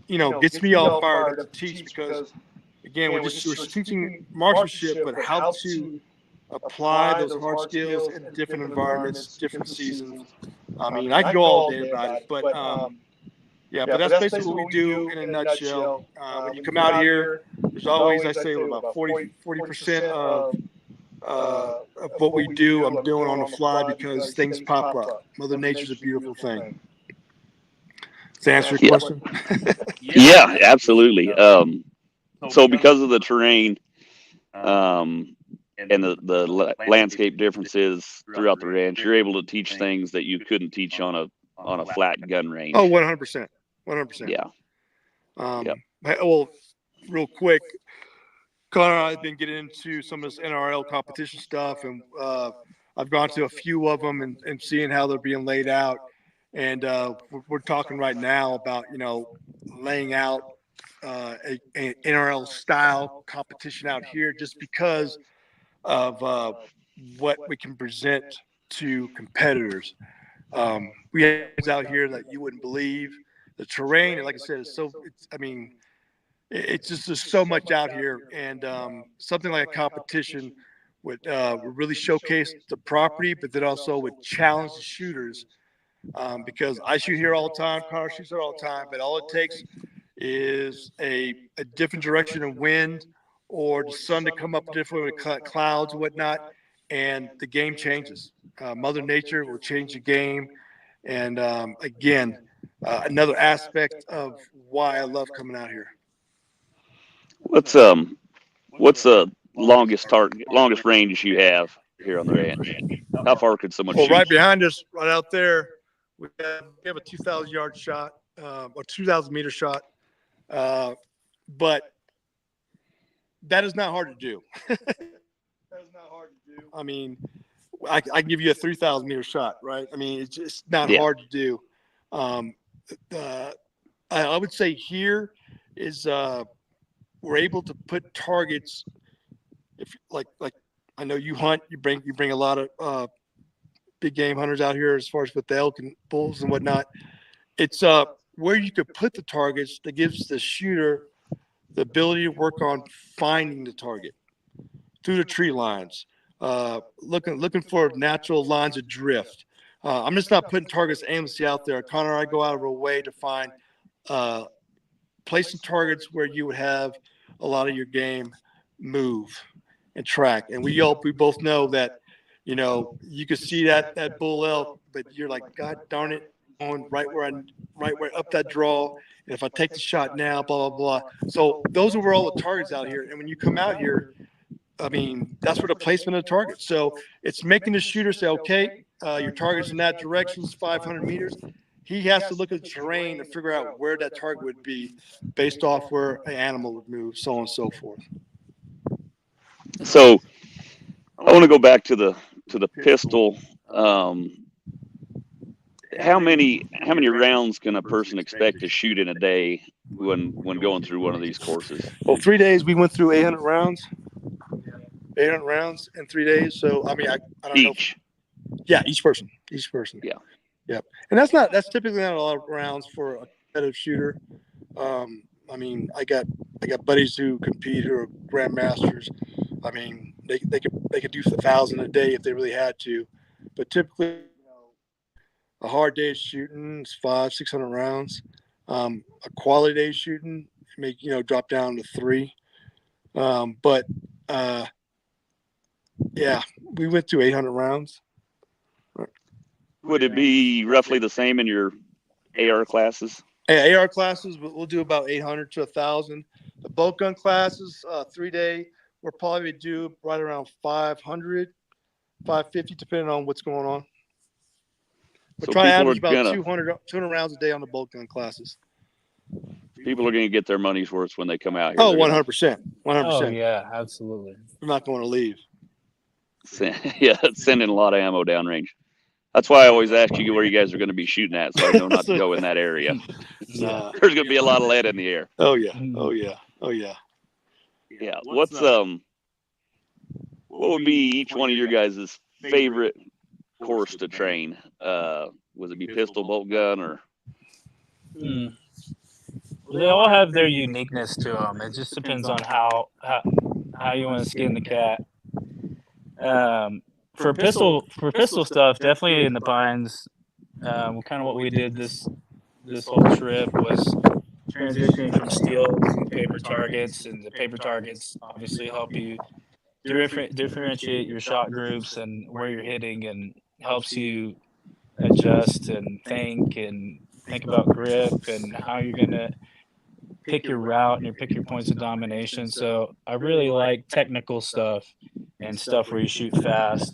gets me all fired up to teach because, again, we're teaching marksmanship, but how to apply those hard skills in different environments, different seasons. I mean, I can go all day about it, but but that's basically what we do in a nutshell. When you come out here, there's always, I say, about 40% of what we do, I'm doing on the fly because things pop up. Mother Nature's a beautiful thing. Does that answer your question? Yeah, absolutely. So because of the terrain and the landscape differences throughout the ranch, you're able to teach things that you couldn't teach on a flat gun range. Oh, 100%. 100%. Yeah. Well, real quick, Connor and I have been getting into some of this NRL competition stuff, and I've gone to a few of them and seeing how they're being laid out. And we're talking right now about, laying out an NRL style competition out here just because of what we can present to competitors. We have things out here that you wouldn't believe. The terrain, and like I said, it's just there's so much out here, and something like a competition would really showcase the property, but then also would challenge the shooters. Because I shoot here all the time, Connor shoots here all the time, but all it takes is a different direction of wind or the sun to come up different with clouds and whatnot, and the game changes. Mother Nature will change the game. And again, another aspect of why I love coming out here. What's the longest range you have here on the ranch? How far could someone shoot? Right behind us, right out there, we have a 2,000 yard shot, or 2,000 meter shot. But that is not hard to do. I mean, I can give you a 3,000 meter shot, right? I mean, it's just not hard to do. I would say here is we're able to put targets. If like I know you hunt, you bring a lot of big game hunters out here as far as with the elk and bulls and whatnot. It's where you could put the targets that gives the shooter the ability to work on finding the target through the tree lines, looking for natural lines of drift. I'm just not putting targets aimlessly out there. Connor and I go out of our way to find placing targets where you would have a lot of your game move and track. And we both know that, you could see that bull elk, but you're like, God darn it, going right where up that draw. And if I take the shot now, blah, blah, blah. So those are where all the targets out here. And when you come out here, I mean, that's where the placement of the target. So it's making the shooter say, okay, your target's in that direction, it's 500 meters. He has to look at the terrain and figure out where that target would be based off where an animal would move, so on and so forth. So I want to go back to the pistol. How many rounds can a person expect to shoot in a day when going through one of these courses? Well, 3 days we went through 800 rounds. 800 rounds in 3 days. So I mean, I don't know. Yeah, each person. Yeah. Yep. And that's typically not a lot of rounds for a competitive shooter. I mean, I got buddies who compete who are grandmasters. I mean, they could do 1,000 a day if they really had to, but typically, a hard day of shooting is 500-600 rounds. A quality day of shooting may drop down to 3. But yeah, we went through 800 rounds. Would it be roughly the same in your AR classes? Hey, AR classes, we'll do about 800 to 1,000. The bolt gun classes, 3-day, we'll probably do right around 500, 550, depending on what's going on. We're So trying to people average are about gonna 200 rounds a day on the bolt gun classes. people are gonna get their money's worth when they come out here. Oh, They're gonna 100%. 100%. Oh yeah, absolutely. We're not going to leave. sending a lot of ammo downrange. That's why I always ask you where you guys are going to be shooting at, so I know not to go in that area. Nah. There's going to be a lot of lead in the air. Oh, yeah. Oh, yeah. Oh, yeah. Yeah. What would be each one of your guys' favorite course to train? Was it be pistol, bolt gun, or? They all have their uniqueness to them. It just depends on how you want to skin the cat. For pistol stuff, definitely in the pines. Kind of what we did this whole trip was transitioning from steel to paper targets, and the paper targets obviously help you differentiate your shot groups and where you're hitting, and helps you adjust and think about grip and how you're gonna pick your route and pick your points of domination. So I really like technical stuff and stuff where you shoot fast.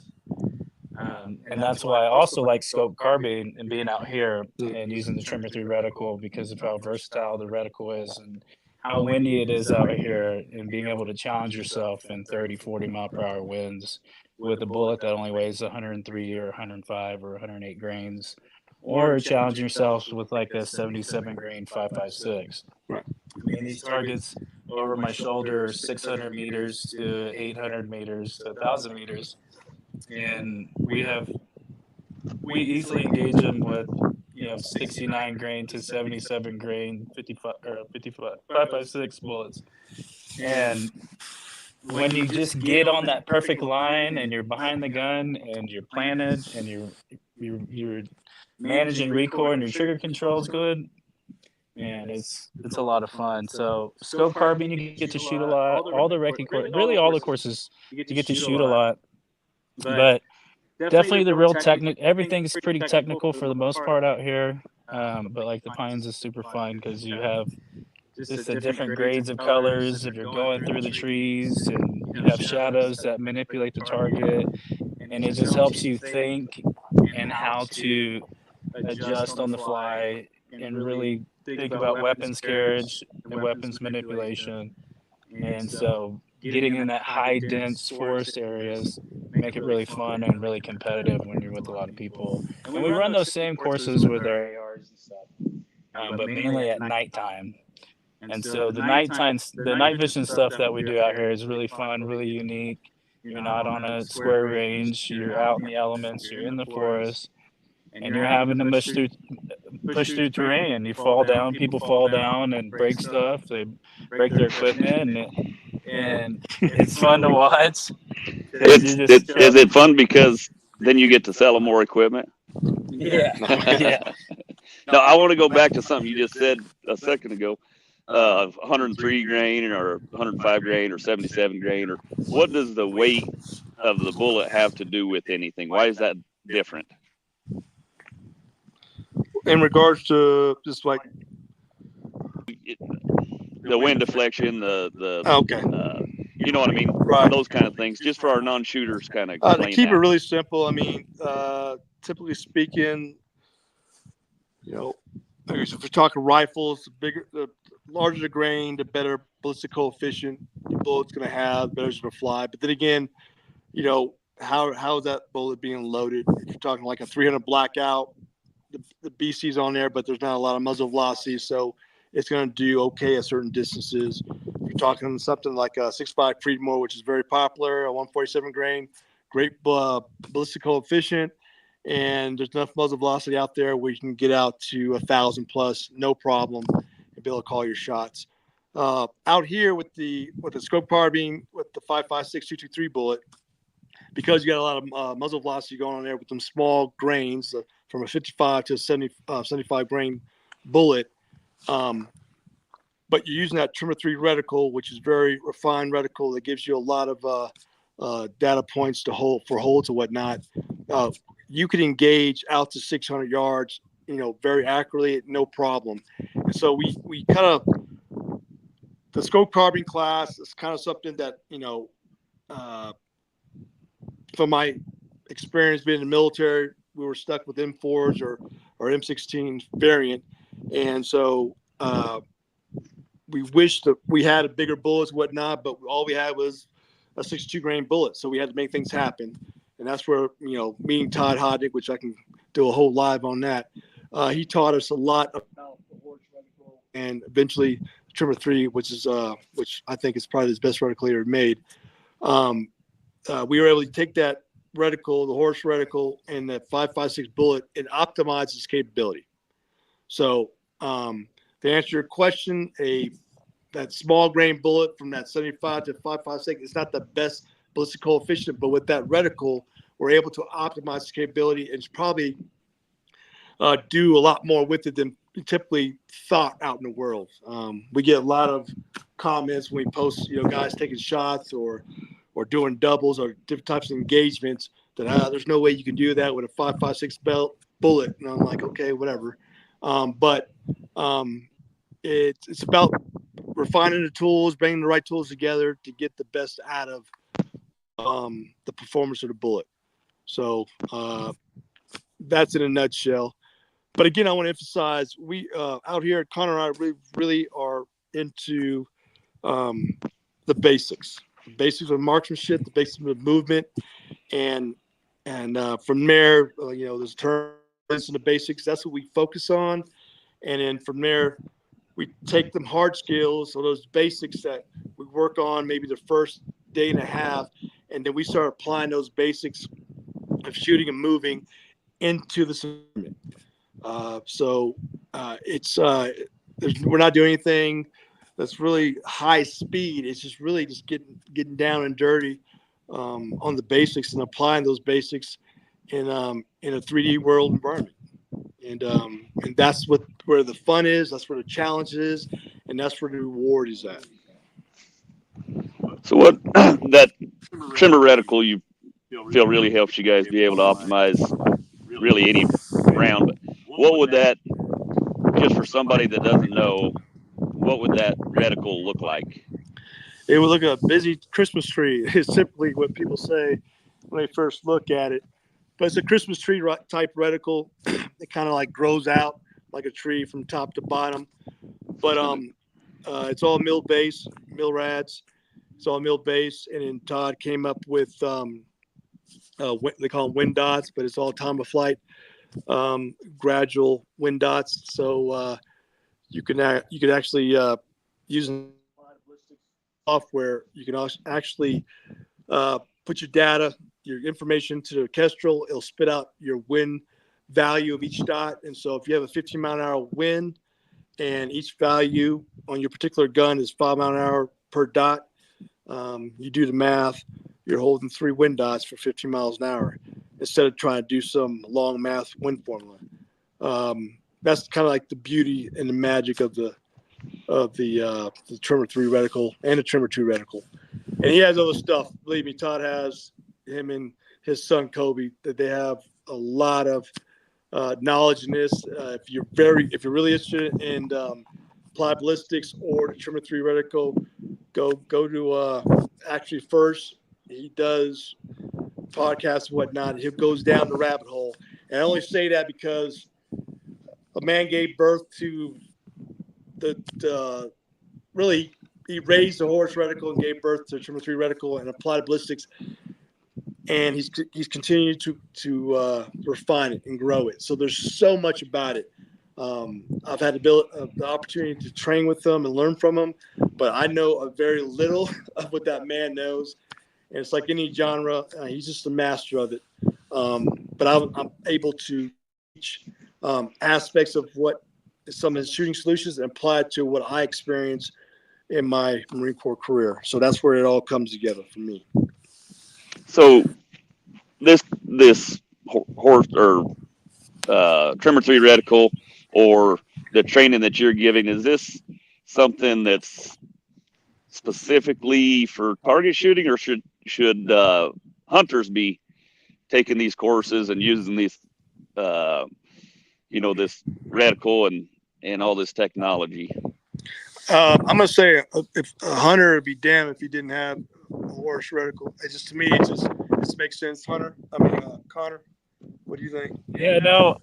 And that's why I also like scope carbine and being out here and using the Trimmer 3 reticle, because of how versatile the reticle is and how windy it is out here, and being able to challenge yourself in 30, 40 mile per hour winds with a bullet that only weighs 103 or 105 or 108 grains, or challenging yourself with like a 77 grain 5.56. Right. I mean, these targets over my shoulder are 600 meters to 800 meters to 1,000 meters. And we easily engage them with 69 grain to 77 grain 5.56 bullets. And when you just get on that perfect line and you're behind the gun and you're planted and you're managing recoil and your trigger control is good, man, it's a lot of fun. So scope carbine, you get to shoot a lot. All the recce courses, really all the courses, you get to shoot a lot. But definitely the real technical, everything's pretty technical for the most part out here. But like the pines is super fun because you have just the different grades of colors if you're going through the trees, and you have shadows that manipulate the target, and it just helps you think and how to adjust on the fly and really think about weapons carriage and weapons manipulation. And so getting in that high dense forest areas make it really fun and really competitive when you're with a lot of people. And we run those same courses with our ARs and stuff, but mainly at nighttime. And so the night vision stuff that we do out here is really fun, really unique. You're not on a square range, you're out in the elements, you're in the forest, and you're having to push through terrain. You fall down, people fall down and break stuff. They break their equipment, and it's fun to watch. Is it fun because then you get to sell them more equipment? Yeah. Yeah. No, I want to go back to something you just said a second ago. 103 grain or 105 grain or 77 grain, or what does the weight of the bullet have to do with anything? Why is that different? In regards to just like The wind deflection, okay, you know what I mean? Right. Those kind of things, just for our non-shooters kind of to keep it really simple, I mean, typically speaking, if we're talking rifles, the larger the grain, the better ballistic coefficient the bullet's going to have, the better it's going to fly. But then again, how is that bullet being loaded? If you're talking like a 300 blackout, the BC's on there, but there's not a lot of muzzle velocity, so it's going to do okay at certain distances. If you're talking something like a 6.5 Creedmoor, which is very popular, a 147 grain, great ballistic coefficient, and there's enough muzzle velocity out there where you can get out to 1,000 plus, no problem, and be able to call your shots. Out here with the scope carbine, with the 5.56 223 bullet, because you got a lot of muzzle velocity going on there with them small grains, from a 55 to 75 grain bullet. But you're using that Trimmer 3 reticle, which is very refined reticle that gives you a lot of data points to hold for holds and whatnot. You could engage out to 600 yards very accurately, no problem. And so we kind of, the scope carving class is kind of something that, from my experience being in the military, we were stuck with M4s or M16 variant. And so we wished that we had a bigger bullets, whatnot, but all we had was a 62 grain bullet. So we had to make things happen. And that's where, meeting Todd Hodnick, which I can do a whole live on that. He taught us a lot about the horse reticle and eventually Trimmer 3, which I think is probably his best reticle he ever made. We were able to take that reticle, the horse reticle, and that 5.56 bullet and optimize its capability. So to answer your question, that small grain bullet from that 75 to 5.56, it's not the best ballistic coefficient, but with that reticle, we're able to optimize its capability and probably do a lot more with it than typically thought out in the world. We get a lot of comments when we post, guys taking shots or doing doubles or different types of engagements that there's no way you can do that with a 5.56 bullet. And I'm like, okay, whatever. But it's about refining the tools, bringing the right tools together to get the best out of the performance of the bullet. So that's in a nutshell. But again, I want to emphasize we out here at Connor and I really are into the basics of marksmanship, the basics of movement, and from there, there's terms and the basics. That's what we focus on, and then from there, we take them hard skills, so those basics that we work on maybe the first day and a half, and then we start applying those basics of shooting and moving into the assignment. We're not doing anything that's really high speed. It's just really just getting down and dirty on the basics and applying those basics in a 3D world environment. And that's where the fun is. That's where the challenge is, and that's where the reward is at. So what that trimmer reticle you feel really helps you guys be able to optimize really any round. But what would that, just for somebody that doesn't know, what would that reticle look like? It would look like a busy Christmas tree. It's simply what people say when they first look at it. But it's a Christmas tree type reticle. It kind of like grows out like a tree from top to bottom. But it's all mill base, mill rads. It's all mill base. And then Todd came up with they call them wind dots, but it's all time of flight, gradual wind dots. So you could actually use software. You can actually put your data, your information to the Kestrel. It'll spit out your wind value of each dot. And so if you have a 15-mile-an-hour wind and each value on your particular gun is 5 miles an hour per dot, you do the math, you're holding 3 wind dots for 15 miles an hour instead of trying to do some long math wind formula. That's kind of like the beauty and the magic of the Trimmer 3 reticle and the Trimmer 2 reticle. And he has other stuff. Believe me, Todd has, him and his son Kobe, that they have a lot of knowledge in this. If you're really interested in applied ballistics or the Trimmer 3 reticle, go to actually first. He does podcasts and whatnot. He goes down the rabbit hole. And I only say that because a man gave birth to really, he raised the horse reticle and gave birth to Trimmer 3 reticle and applied ballistics. And he's continued to refine it and grow it. So there's so much about it. I've had the opportunity to train with them and learn from them, but I know a very little of what that man knows. And it's like any genre, he's just a master of it. But I'm able to teach aspects of what some of his shooting solutions and apply it to what I experienced in my Marine Corps career. So that's where it all comes together for me. So this horse or Trimmer 3 reticle or the training that you're giving, is this something that's specifically for target shooting, or should hunters be taking these courses and using these this reticle and all this technology? I'm gonna say if a hunter would be damned if he didn't have a horse reticle. To me, it just makes sense. Hunter, Connor, what do you think? Yeah, no.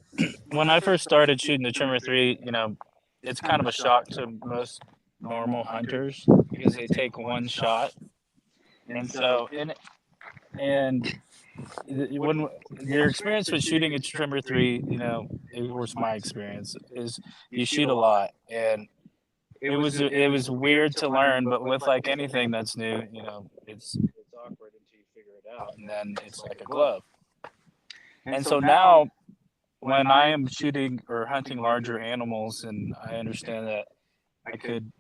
When I first started shooting the Trimmer 3, it's kind of a shock to most normal hunters because they take one shot, and so and when your experience with shooting a Trimmer 3, it was my experience is you shoot a lot, and it was weird to learn, but with like anything that's new, it's awkward until you figure it out, and then it's like a glove. And so now, when I am shooting or hunting larger animals, and I understand that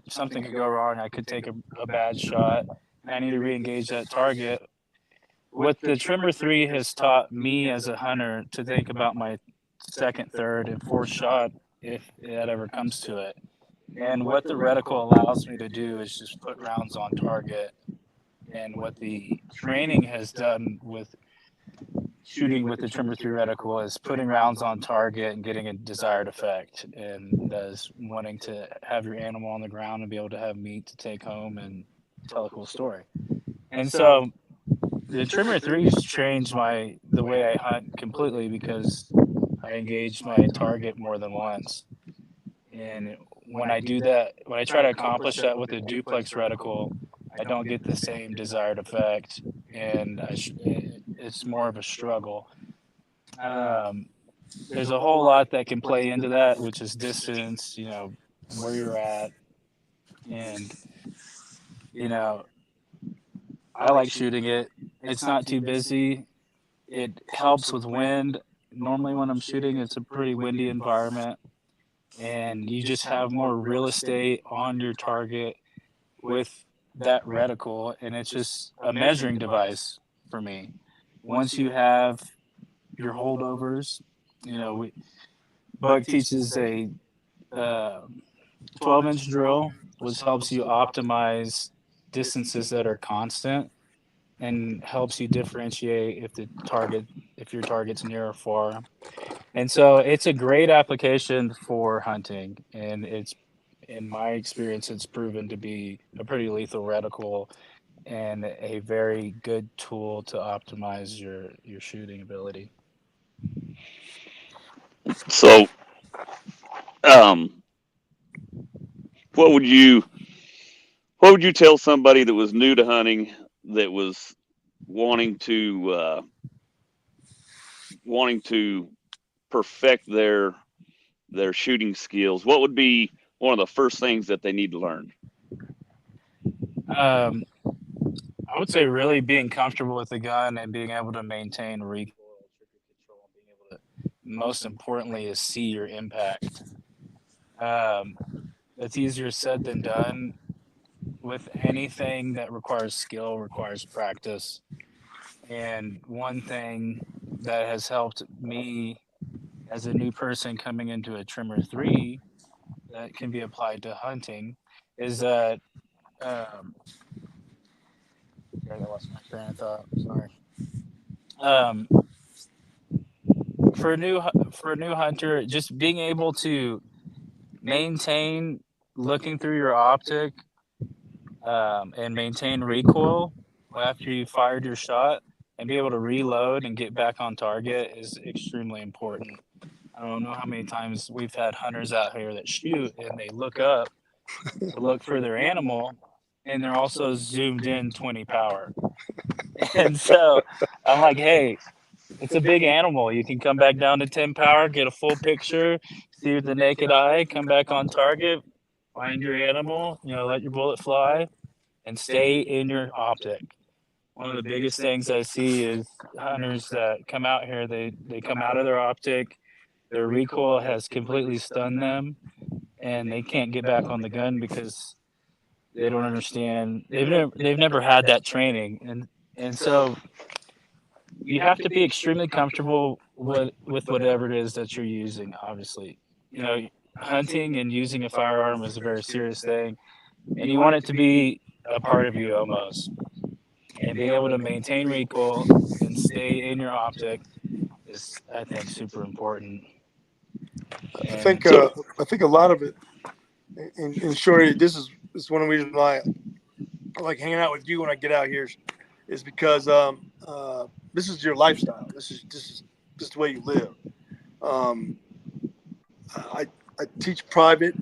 something could go wrong, I could take a bad shot, and I need to re-engage that target. What the Trimmer 3 has taught me as a hunter to think about my second, third, and fourth shot if that ever comes to it. And what the reticle allows me to do is just put rounds on target. And what the training has done with shooting with the Trimmer 3 reticle is putting rounds on target and getting a desired effect. And that is wanting to have your animal on the ground and be able to have meat to take home and tell a cool story. And so the Trimmer 3 has changed the way I hunt completely because I engage my target more than once. And when I do that, when I try to accomplish that with a duplex reticle, I don't get the same desired effect, and it's more of a struggle. There's a whole lot that can play into that, which is distance, where you're at, and I like shooting it. It's not too busy. It helps with wind. Normally when I'm shooting, it's a pretty windy environment, and you just have more real estate on your target with that reticle, and it's just a measuring device for me. Once you have your holdovers, Buck teaches a 12-inch drill, which helps you optimize distances that are constant and helps you differentiate if your target's near or far. And so it's a great application for hunting, and in my experience, it's proven to be a pretty lethal reticle and a very good tool to optimize your shooting ability. So, what would you tell somebody that was new to hunting, that was wanting to perfect their shooting skills? What would be one of the first things that they need to learn? I would say really being comfortable with the gun and being able to maintain recoil, trigger control, and being able to, most importantly, is see your impact. It's easier said than done. With anything that requires skill, requires practice. And one thing that has helped me as a new person coming into a Trimmer 3 that can be applied to hunting is that I lost my train of thought. Sorry. For a new hunter, just being able to maintain looking through your optic and maintain recoil after you fired your shot, and be able to reload and get back on target is extremely important. I don't know how many times we've had hunters out here that shoot and they look up to look for their animal, and they're also zoomed in 20 power. And so I'm like, hey, it's a big animal. You can come back down to 10 power, get a full picture, see with the naked eye, come back on target, find your animal, let your bullet fly, and stay in your optic. One of the biggest things I see is hunters that come out here, they come out of their optic, their recoil has completely stunned them, and they can't get back on the gun because they don't understand. They've never had that training, and so you have to be extremely comfortable with whatever it is that you're using. Obviously, hunting and using a firearm is a very serious thing, and you want it to be a part of you almost. And being able to maintain recoil and stay in your optic is, I think, super important. I think a lot of it, and Shorty, this is one of the reasons why I like hanging out with you when I get out here, is because this is your lifestyle. This is the way you live. I teach private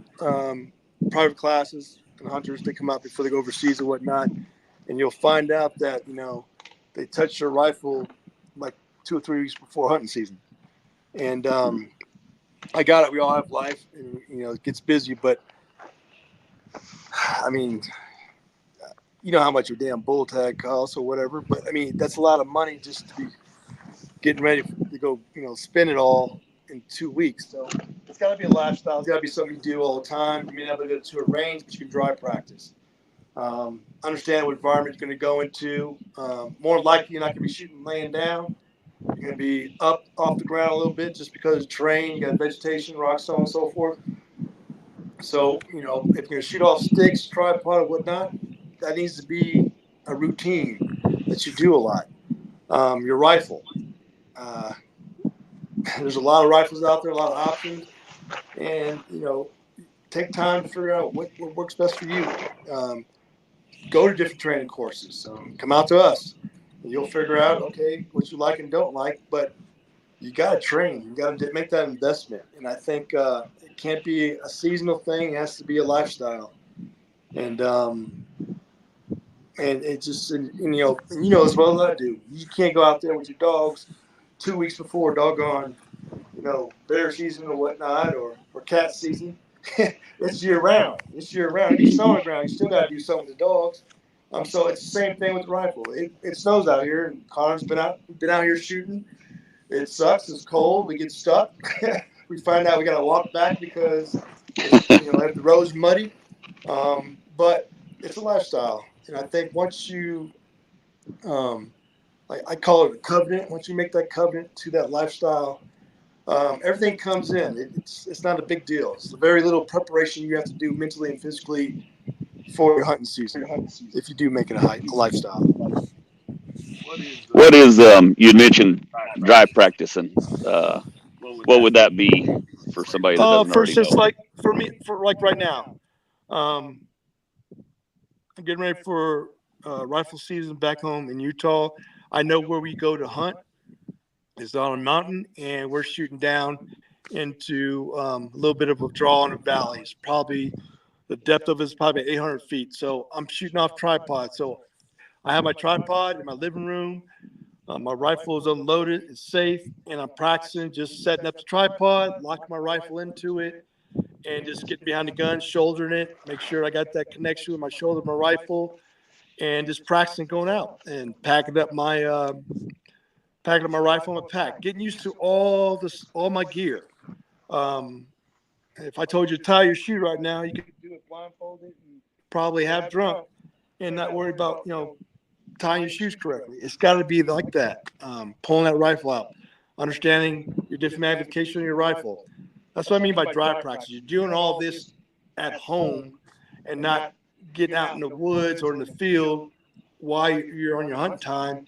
classes and hunters. They come out before they go overseas or whatnot, and you'll find out that they touch their rifle like 2 or 3 weeks before hunting season. And I got it. We all have life, and it gets busy. But I mean, you know how much your damn bull tag costs or whatever. But I mean, that's a lot of money just to be getting ready to go, spend it all in 2 weeks. So it's got to be a lifestyle. It's got to be something you do all the time. You may not be able to go to a range, but you can dry practice. Understand what environment you're going to go into. More likely, you're not going to be shooting laying down. You're going to be up off the ground a little bit just because of terrain. You got vegetation, rocks, so on and so forth. So, if you're going to shoot off sticks, tripod, or whatnot, that needs to be a routine that you do a lot. Your rifle. There's a lot of rifles out there, a lot of options. And, take time to figure out what works best for you. Go to different training courses. Come out to us. And you'll figure out, okay, what you like and don't like. But you got to train. You got to make that investment. And I think it can't be a seasonal thing. It has to be a lifestyle. And it just, as well as I do, you can't go out there with your dogs 2 weeks before doggone, bear season or whatnot, or cat season. It's year round. If you snow on the ground, you still got to do something with the dogs. So it's the same thing with the rifle. It snows out here, and Connor's been out here shooting. It sucks. It's cold. We get stuck. We find out we got to walk back because the road's muddy. But it's a lifestyle, and I think once you, I call it a covenant. Once you make that covenant to that lifestyle, everything comes in. It's not a big deal. It's very little preparation you have to do mentally and physically for your hunting season if you do make it a lifestyle. What is you mentioned dry practice, and what would that be for somebody that doesn't For already instance, know? like for me, right now, I'm getting ready for rifle season back home in Utah. I know where we go to hunt. It's on a mountain, and we're shooting down into a little bit of a draw in a valley. It's probably, the depth of it is probably 800 feet. So I'm shooting off tripod. So I have my tripod in my living room. My rifle is unloaded. It's safe. And I'm practicing just setting up the tripod, locking my rifle into it, and just getting behind the gun, shouldering it, make sure I got that connection with my shoulder, my rifle, and just practicing going out and packing up my rifle in my pack, getting used to all my gear. If I told you to tie your shoe right now, you could do it blindfolded and probably half drunk and not worry about, tying your shoes correctly. It's got to be like that. Pulling that rifle out, understanding your different magnification of your rifle. That's what I mean by dry practice. You're doing all this at home and not getting out in the woods or in the field while you're on your hunt time,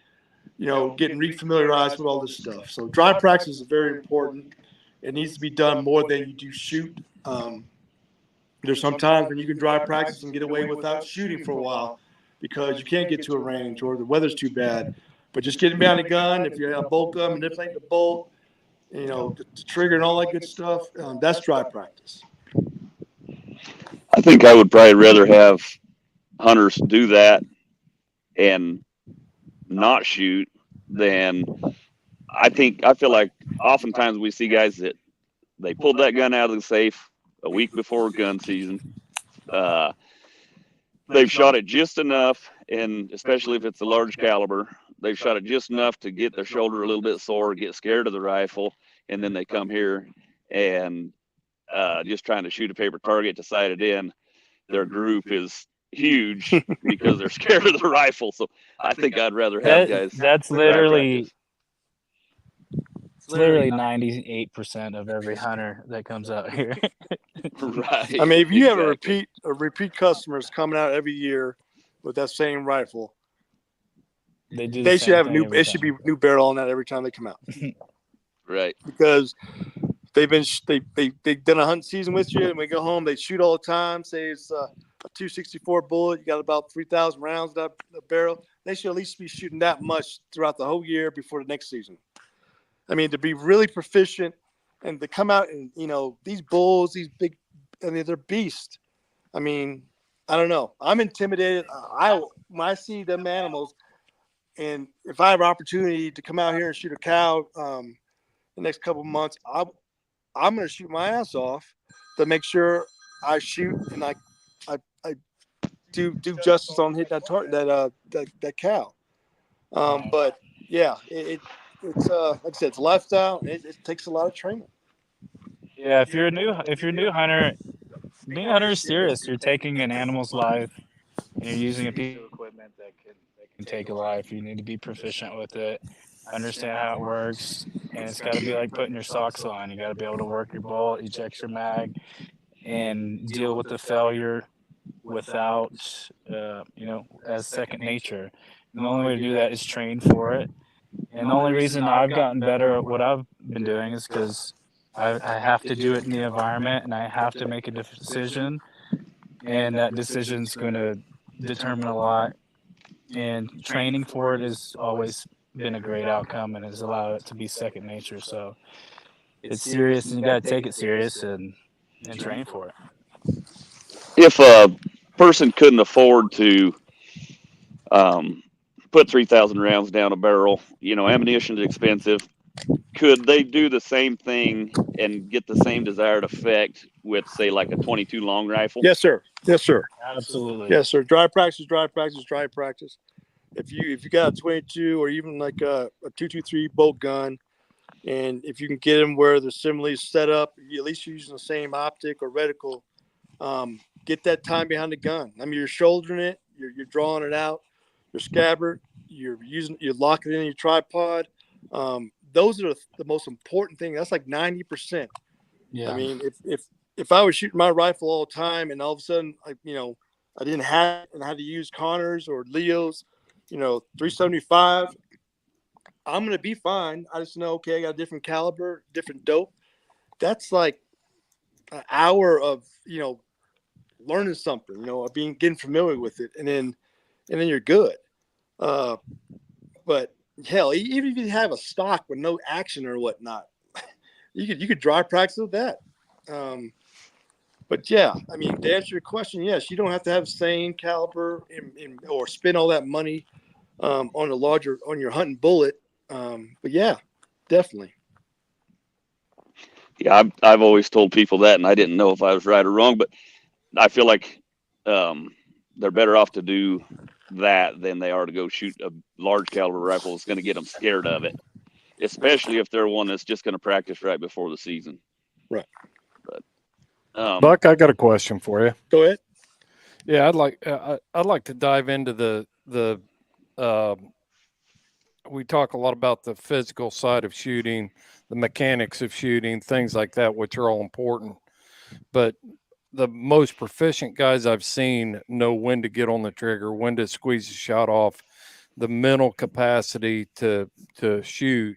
getting refamiliarized with all this stuff. So dry practice is very important. It needs to be done more than you do shoot. There's some times when you can dry practice and get away without shooting for a while because you can't get to a range or the weather's too bad. But just getting behind a gun, if you have a bolt gun, manipulating the bolt, the trigger and all that good stuff, that's dry practice. I think I would probably rather have hunters do that and not shoot than I feel like oftentimes we see guys that they pulled that gun out of the safe a week before gun season. They've shot it just enough, and especially if it's a large caliber, they've shot it just enough to get their shoulder a little bit sore, get scared of the rifle, and then they come here and just trying to shoot a paper target to sight it in. Their group is huge because they're scared of the rifle. So I think I'd rather have guys. That's literally. It's literally 98% of every hunter that comes out here. Right. I mean, if you have a repeat customers coming out every year with that same rifle, they should have it should be new barrel on that every time they come out. Right. Because they've done a hunting season with you, and we go home. They shoot all the time. Say it's a 264 bullet. You got about 3,000 rounds in that barrel. They should at least be shooting that much throughout the whole year before the next season. I mean, to be really proficient and to come out and, these bulls, these big, they're beasts. I mean, I don't know. I'm intimidated. When I see them animals, and if I have an opportunity to come out here and shoot a cow the next couple of months, I'm going to shoot my ass off to make sure I shoot and I do justice on hitting that cow. But yeah, it's like I said, it's a lifestyle. It takes a lot of training. Yeah, if you're a new hunter, being a hunter is serious. You're taking an animal's life, and you're using a piece of equipment that can take a life. You need to be proficient with it, understand how it works, and it's got to be like putting your socks on. You got to be able to work your bullet, eject your mag, and deal with the failure without, as second nature. And the only way to do that is train for it. And the only reason I've gotten better at what I've been doing is because I have to do it in the environment, and I have to make a decision, and that decision's going to determine a lot. And training for it has always been a great outcome and has allowed it to be second nature. So it's serious, and you got to take it serious and train for it. If a person couldn't afford to put 3,000 rounds down a barrel, ammunition is expensive. Could they do the same thing and get the same desired effect with, say, like a 22 long rifle? Yes, sir. Yes, sir. Absolutely. Yes, sir. Dry practice. If you got a 22 or even like a 223 bolt gun, and if you can get them where they're similarly set up, you at least using the same optic or reticle, get that time behind the gun. I mean, you're shouldering it, you're drawing it out, your scabbard, you're locking it in your tripod. Those are the most important thing. That's like 90%. Yeah. I mean, if I was shooting my rifle all the time and all of a sudden, I didn't have it and I had to use Connors or Leos, 375, I'm going to be fine. I just know, okay, I got a different caliber, different dope. That's like an hour of, learning something, getting familiar with it. And then you're good. But hell, even if you have a stock with no action or whatnot, you could dry practice with that. But yeah, I mean, to answer your question, yes, you don't have to have the same caliber or spend all that money on your hunting bullet. But yeah, definitely. Yeah, I've always told people that, and I didn't know if I was right or wrong, but I feel like they're better off to do that than they are to go shoot a large caliber rifle. It's going to get them scared of it, especially if they're one that's just going to practice right before the season. Right. But Buck, I got a question for you. Go ahead. Yeah, I'd like to dive into the we talk a lot about the physical side of shooting, the mechanics of shooting, things like that, which are all important. But the most proficient guys I've seen know when to get on the trigger, when to squeeze the shot off, the mental capacity to shoot.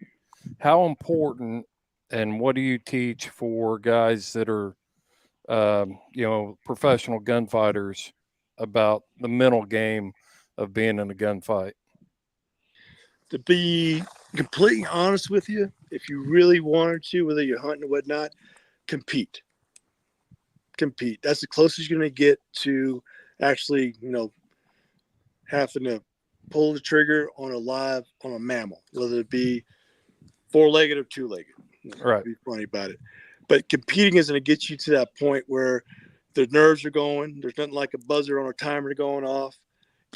How important, and what do you teach for guys that are, professional gunfighters about the mental game of being in a gunfight? To be completely honest with you, if you really wanted to, whether you're hunting or whatnot, compete. That's the closest you're going to get to actually, having to pull the trigger on a mammal, whether it be 4-legged or 2-legged. Right. Be funny about it. But competing is going to get you to that point where the nerves are going. There's nothing like a buzzer on a timer going off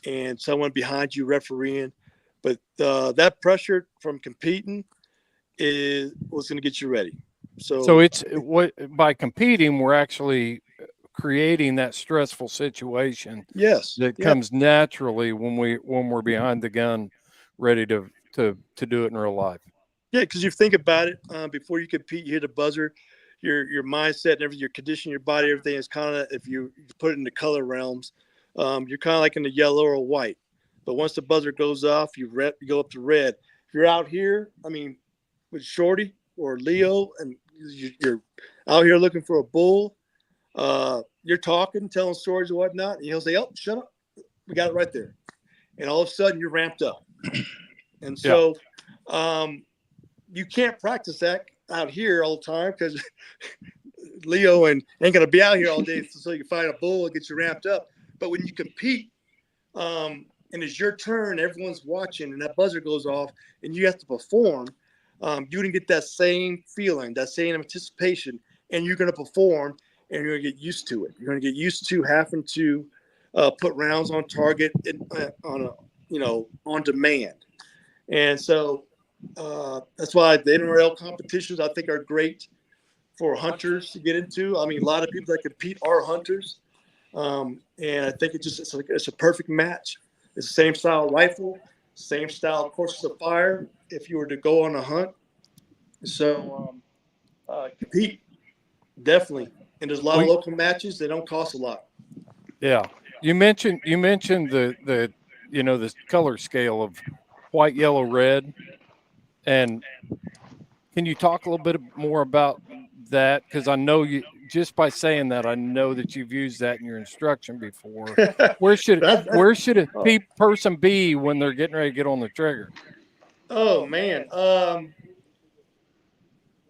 and someone behind you refereeing. But that pressure from competing is what's going to get you ready. So it's what, by competing, we're actually creating that stressful situation. Yes. That comes naturally when we're behind the gun, ready to do it in real life. Yeah, because you think about it, before you compete, you hit a buzzer, your mindset and everything, your condition, your body, everything is kind of, if you put it in the color realms, you're kind of like in the yellow or white. But once the buzzer goes off, you go up to red. If you're out here, I mean, with Shorty or Leo and you're out here looking for a bull. You're talking, telling stories and whatnot, and he'll say, "Oh, shut up, we got it right there," and all of a sudden you're ramped up. And so, you can't practice that out here all the time because Leo ain't gonna be out here all day, so you can find a bull and get you ramped up. But when you compete, and it's your turn, everyone's watching, and that buzzer goes off, and you have to perform. You can get that same feeling, that same anticipation, and you're going to perform, and you're going to get used to it. You're going to get used to having to put rounds on target on demand. And so that's why the NRL competitions, I think, are great for hunters to get into. I mean, a lot of people that compete are hunters, and I think it's a perfect match. It's the same style rifle, same style courses of fire if you were to go on a hunt. So compete, definitely. And there's a lot of local matches. They don't cost a lot. Yeah. You mentioned the color scale of white, yellow, red. And can you talk a little bit more about that? Because I know you, just by saying that, I know that you've used that in your instruction before. Where should a person be when they're getting ready to get on the trigger? Oh man,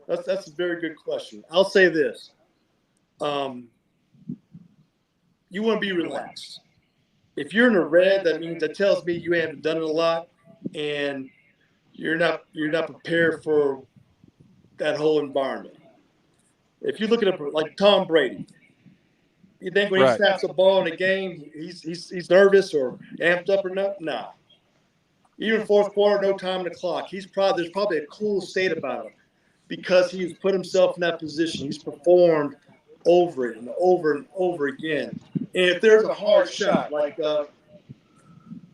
that's a very good question. I'll say this: you want to be relaxed. If you're in a red, that tells me you haven't done it a lot, and you're not prepared for that whole environment. If you look at it like Tom Brady, you think when he snaps a ball in a game, he's nervous or amped up or not? Nah. Even fourth quarter, no time on the clock. There's probably a cool state about him because he's put himself in that position. He's performed over it and over and over again. And if there's a hard shot, like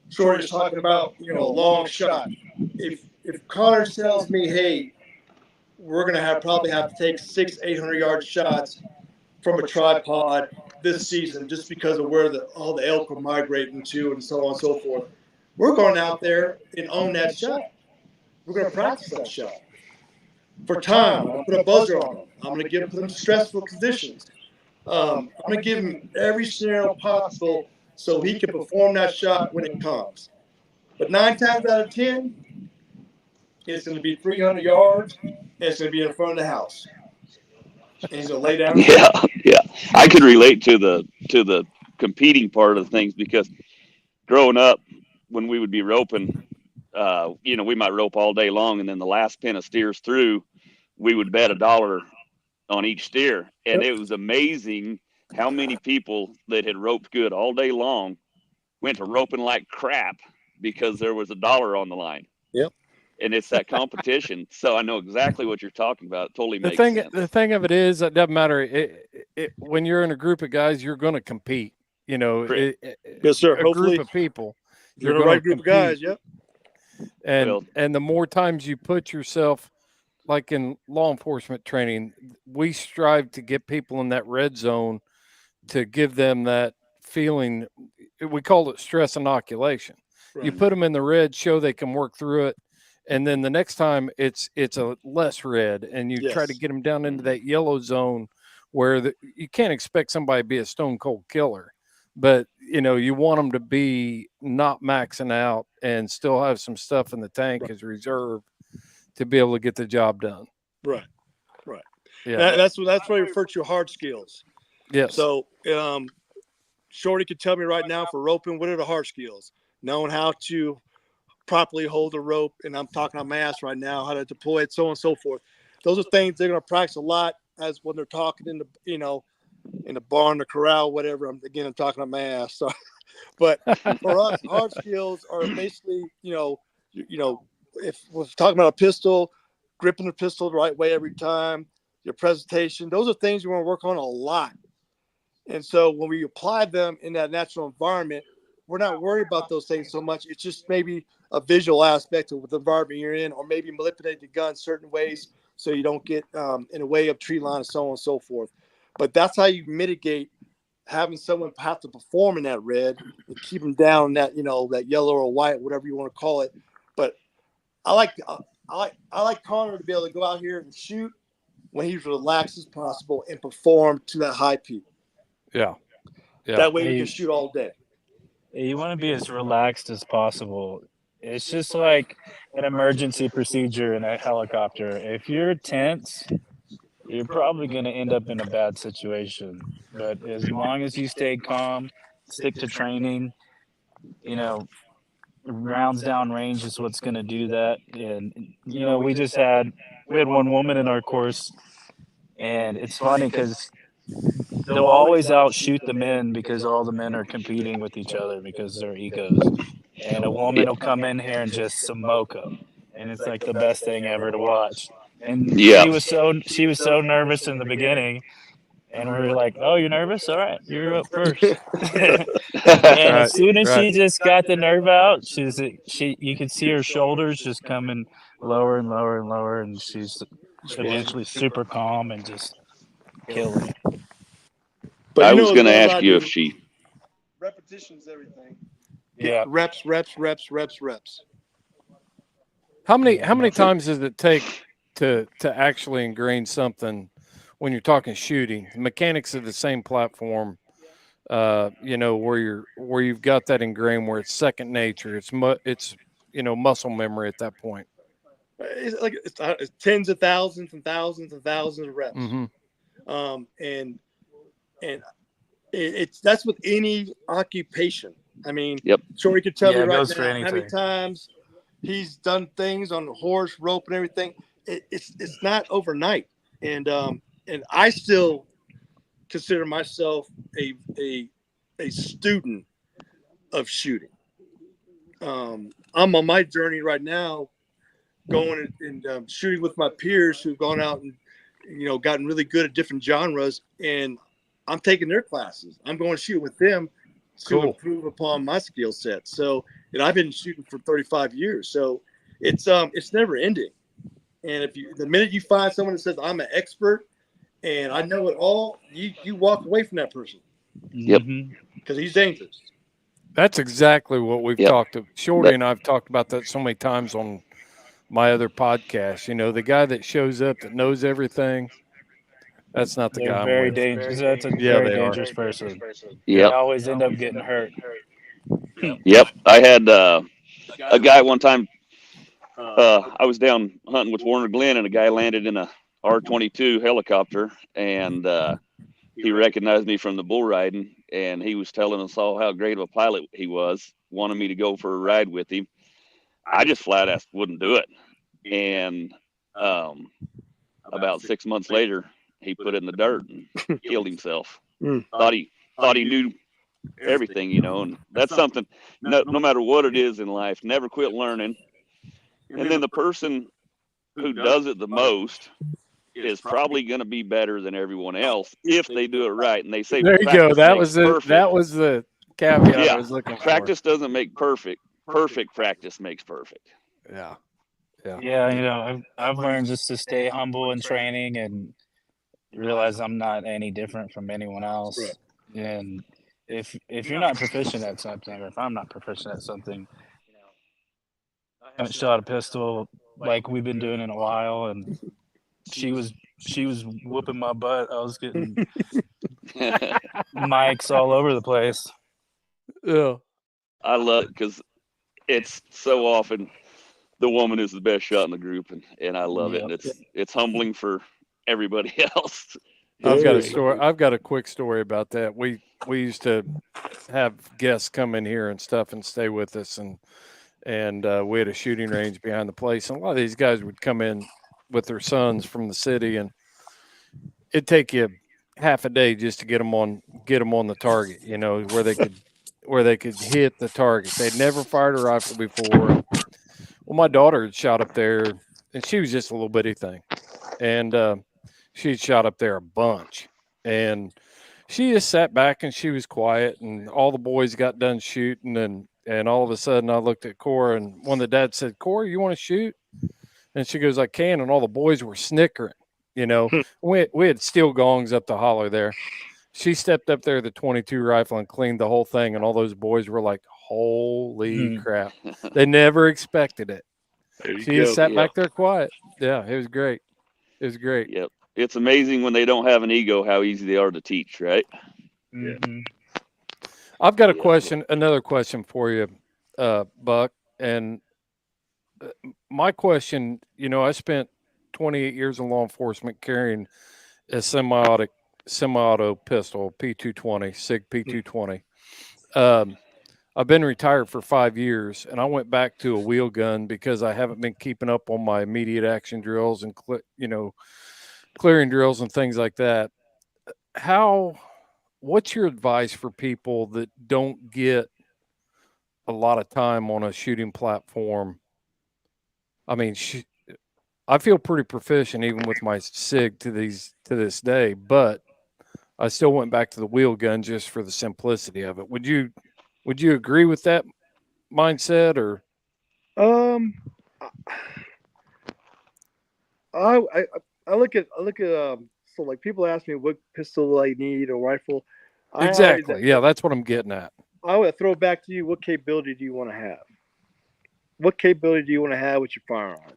Shorty's talking about, a long shot. If Connor tells me, hey, we're gonna probably have to take 600-800-yard shots from a tripod this season just because of where all the elk are migrating to and so on and so forth. We're going out there and own that shot. We're going to practice that shot. For time, I'm going to put a buzzer on him. I'm going to put him in stressful conditions. I'm going to give him every scenario possible so he can perform that shot when it comes. But 9 times out of 10, it's going to be 300 yards, and it's going to be in front of the house. And he's going to lay down. Yeah. I could relate to the competing part of things because growing up, when we would be roping, we might rope all day long, and then the last pin of steers through, we would bet $1 on each steer. And it was amazing how many people that had roped good all day long went to roping like crap because there was $1 on the line. Yep. And it's that competition. So I know exactly what you're talking about. It totally makes sense. The thing of it is, it doesn't matter. When you're in a group of guys, you're going to compete. Yes, sir. A group of people. You're in the right group of guys. Yep. And the more times you put yourself, like in law enforcement training, we strive to get people in that red zone to give them that feeling. We call it stress inoculation. Right. You put them in the red, show they can work through it. And then the next time it's a less red, and you try to get them down into that yellow zone where you can't expect somebody to be a stone cold killer, but you want them to be not maxing out and still have some stuff in the tank as reserve to be able to get the job done. Right. Yeah. That's why you refer to hard skills. Yes. So Shorty could tell me right now for roping, what are the hard skills? Knowing how to properly hold a rope, and I'm talking on my ass right now, how to deploy it, so on and so forth. Those are things they're going to practice a lot as when they're talking in the barn, the corral, whatever. I'm talking on my ass. So, but for us, hard skills are basically, if we're talking about a pistol, gripping the pistol the right way every time, your presentation, those are things you want to work on a lot. And so when we apply them in that natural environment, we're not worried about those things so much. It's just maybe a visual aspect of the environment you're in, or maybe manipulate the gun certain ways so you don't get in the way of tree line and so on and so forth. But that's how you mitigate having someone have to perform in that red and keep them down in that, that yellow or white, whatever you want to call it. But I like Connor to be able to go out here and shoot, when he's relaxed as possible and perform to that high peak. Yeah. Yeah. That way we can shoot all day. You want to be as relaxed as possible. It's just like an emergency procedure in a helicopter. If you're tense, you're probably going to end up in a bad situation. But as long as you stay calm, stick to training, you know, rounds down range is what's going to do that. And, you know, we had one woman in our course, and it's funny because they'll always outshoot the men because all the men are competing with each other because their egos. And a woman will come in here and just smoke them, and it's like the best thing ever to watch. And she was so nervous in the beginning, and we were like, "Oh, you're nervous? All right, you're up first." And as soon as she just got the nerve out, you could see her shoulders just coming lower and lower and lower, and she's eventually super calm and just killing it. But I was going to ask you if she. Repetitions, everything. Yeah. Reps. How many times does it take to actually ingrain something when you're talking shooting? The mechanics of the same platform, you know, where you've got that ingrained, where it's second nature. It's muscle memory at that point. It's like it's tens of thousands and thousands and thousands of reps. Mm-hmm. And it's that's with any occupation. I mean, Shorty could tell me right now how many times he's done things on the horse, rope, and everything. It's not overnight, and I still consider myself a student of shooting. I'm on my journey right now, going and shooting with my peers who've gone out and gotten really good at different genres, and I'm taking their classes. I'm going to shoot with them to improve upon my skill set. So, I've been shooting for 35 years, so it's never ending. And the minute you find someone that says I'm an expert and I know it all, you walk away from that person. Yep. Because he's dangerous. That's exactly what we've talked to. Shorty and I've talked about that so many times on my other podcast. The guy that shows up that knows everything, that's not the guy. Very dangerous. That's a very dangerous person. They always end up getting hurt. Yep. I had a guy one time. I was down hunting with Warner Glenn, and a guy landed in a R-22 helicopter, and he recognized me from the bull riding, and he was telling us all how great of a pilot he was, wanted me to go for a ride with him. I just flat out wouldn't do it. And about 6 months later, he put it in the dirt and killed himself. Thought he knew everything, and that's something, no matter what it is in life, never quit learning. And then the person who does it the most is probably going to be better than everyone else if they do it right. And they say, there you go. That was the caveat I was looking for. Practice doesn't make perfect. Perfect practice makes perfect. Yeah. I've learned just to stay humble in training and realize I'm not any different from anyone else. Right. And if you're not proficient at something, or if I'm not proficient at something, I haven't shot a pistol like we've been doing in a while, and she was whooping my butt. I was getting mics all over the place. Yeah, I love it because it's so often the woman is the best shot in the group, and I love it. And it's humbling for everybody else. I've got a story. I've got a quick story about that. We used to have guests come in here and stuff and stay with us, and we had a shooting range behind the place, and a lot of these guys would come in with their sons from the city, and it'd take you half a day just to get them on the target, where they could hit the target. They'd never fired a rifle before. Well, my daughter had shot up there, and she was just a little bitty thing, and she'd shot up there a bunch, and she just sat back and she was quiet, and all the boys got done shooting, and all of a sudden I looked at Cora, and one of the dads said, "Cora, you want to shoot?" And she goes, "I can." And all the boys were snickering, we had steel gongs up the hollow there. She stepped up there with the 22 rifle and cleaned the whole thing. And all those boys were like, holy crap. They never expected it. She just sat back there quiet. Yeah, it was great. It was great. Yep. it's amazing when they don't have an ego how easy they are to teach, right? Mhm. I've got a Yeah. question, another question for you, Buck. And my question, you know, I spent 28 years in law enforcement carrying a semi-auto pistol, P220, SIG P220. I've been retired for 5 years, and I went back to a wheel gun because I haven't been keeping up on my immediate action drills and clearing drills and things like that. What's your advice for people that don't get a lot of time on a shooting platform? I mean, I feel pretty proficient even with my SIG to this day, but I still went back to the wheel gun just for the simplicity of it. Would you agree with that mindset, or? Um, I look at so like people ask me what pistol I need or rifle. Exactly. Yeah, that's what I'm getting at. I would throw it back to you. What capability do you want to have? What capability do you want to have with your firearm?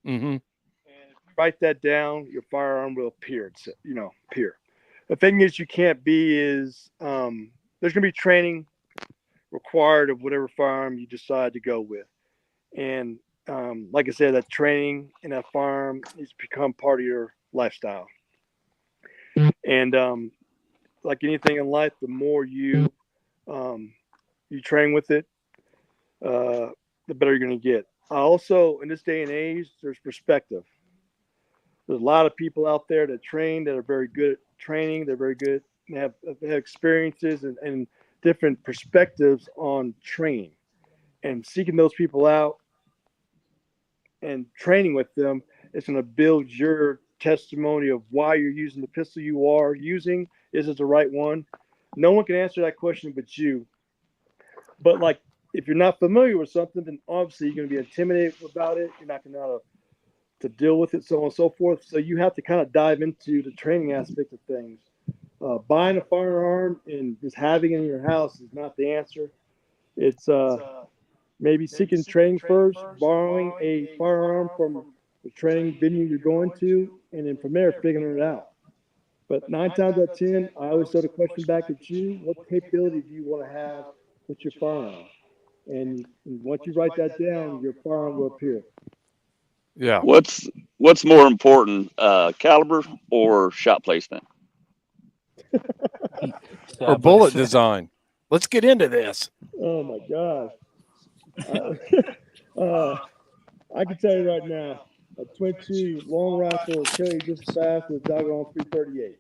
Mm-hmm. And if you write that down, your firearm will appear. Appear. The thing is, you can't be is there's going to be training required of whatever firearm you decide to go with, and like I said, that training in that firearm needs to become part of your lifestyle. And like anything in life, the more you train with it, the better you're going to get. Also, in this day and age, there's perspective. There's a lot of people out there that train that are very good at training. They're very good. They have experiences and different perspectives on training. And seeking those people out and training with them is going to build your testimony of why you're using the pistol you are using. Is it the right one? No one can answer that question but you. But like, if you're not familiar with something, then obviously you're going to be intimidated about it. You're not going to know how to deal with it, so on and so forth. So you have to kind of dive into the training aspect of things. Buying a firearm and just having it in your house is not the answer. It's maybe seeking training first, borrowing a firearm from the training venue you're going to, and then from there figuring it out. But 9 times out of 10, I always throw the question back at you: what capability do you want to have with your firearm? And once you write that down, your firearm will appear. Yeah. What's more important, caliber or shot placement? Or bullet design. Let's get into this. Oh my gosh. I can tell you right now, a 22 long rifle will kill you just as fast as a doggone 338.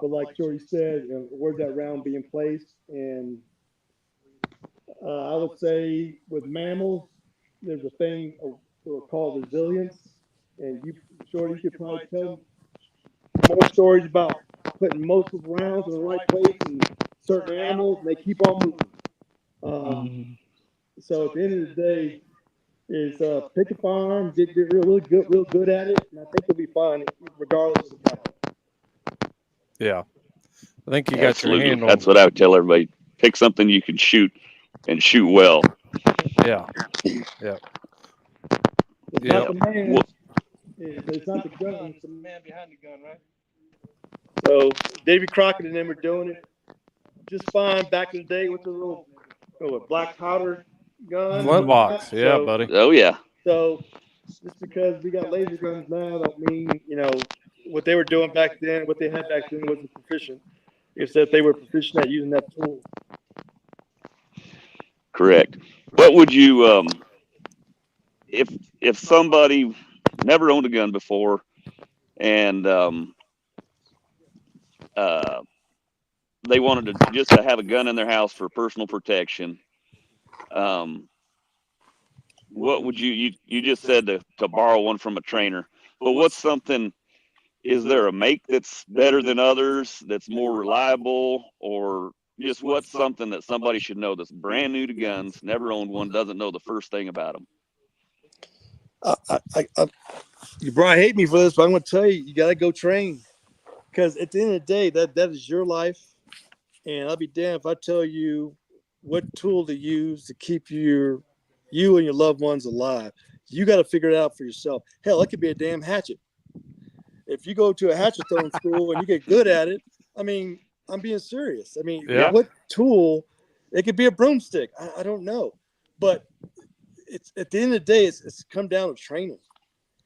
But like Shorty said, where's that round being placed? And I would say with mammals, there's a thing called resilience. And Shorty, you could probably tell more stories about putting multiple rounds in the right place and certain animals, and they keep on moving. So at the end of the day, is pick a firearm, get real good at it, and I think you'll be fine regardless of the caliber. Yeah. I think you got Absolutely. your hand on. That's what I would tell everybody. Pick something you can shoot and shoot well. Yeah. Yeah. It's Yeah. not the man. It's not the gun. It's the man behind the gun, right? So Davy Crockett and them were doing it just fine back in the day with the little black powder gun. Flintblocks. Yeah, So, buddy. Oh yeah. So just because we got laser guns now don't mean, what they were doing back then, what they had back then wasn't proficient. It's that they were proficient at using that tool. Correct. What would you if somebody never owned a gun before and they wanted to have a gun in their house for personal protection, what would you just said to borrow one from a trainer, but what's something, is there a make that's better than others, that's more reliable, or just what's something that somebody should know that's brand new to guns, never owned one, doesn't know the first thing about them? You probably hate me for this, but I'm going to tell you, you got to go train. Because at the end of the day, that is your life. And I'll be damned if I tell you what tool to use to keep you and your loved ones alive. You got to figure it out for yourself. Hell, it could be a damn hatchet. if you go to a hatchet throwing school and you get good at it, I mean, I'm being serious. I mean, Yeah. what tool? It could be a broomstick. I don't know, but it's at the end of the day, it's come down to training.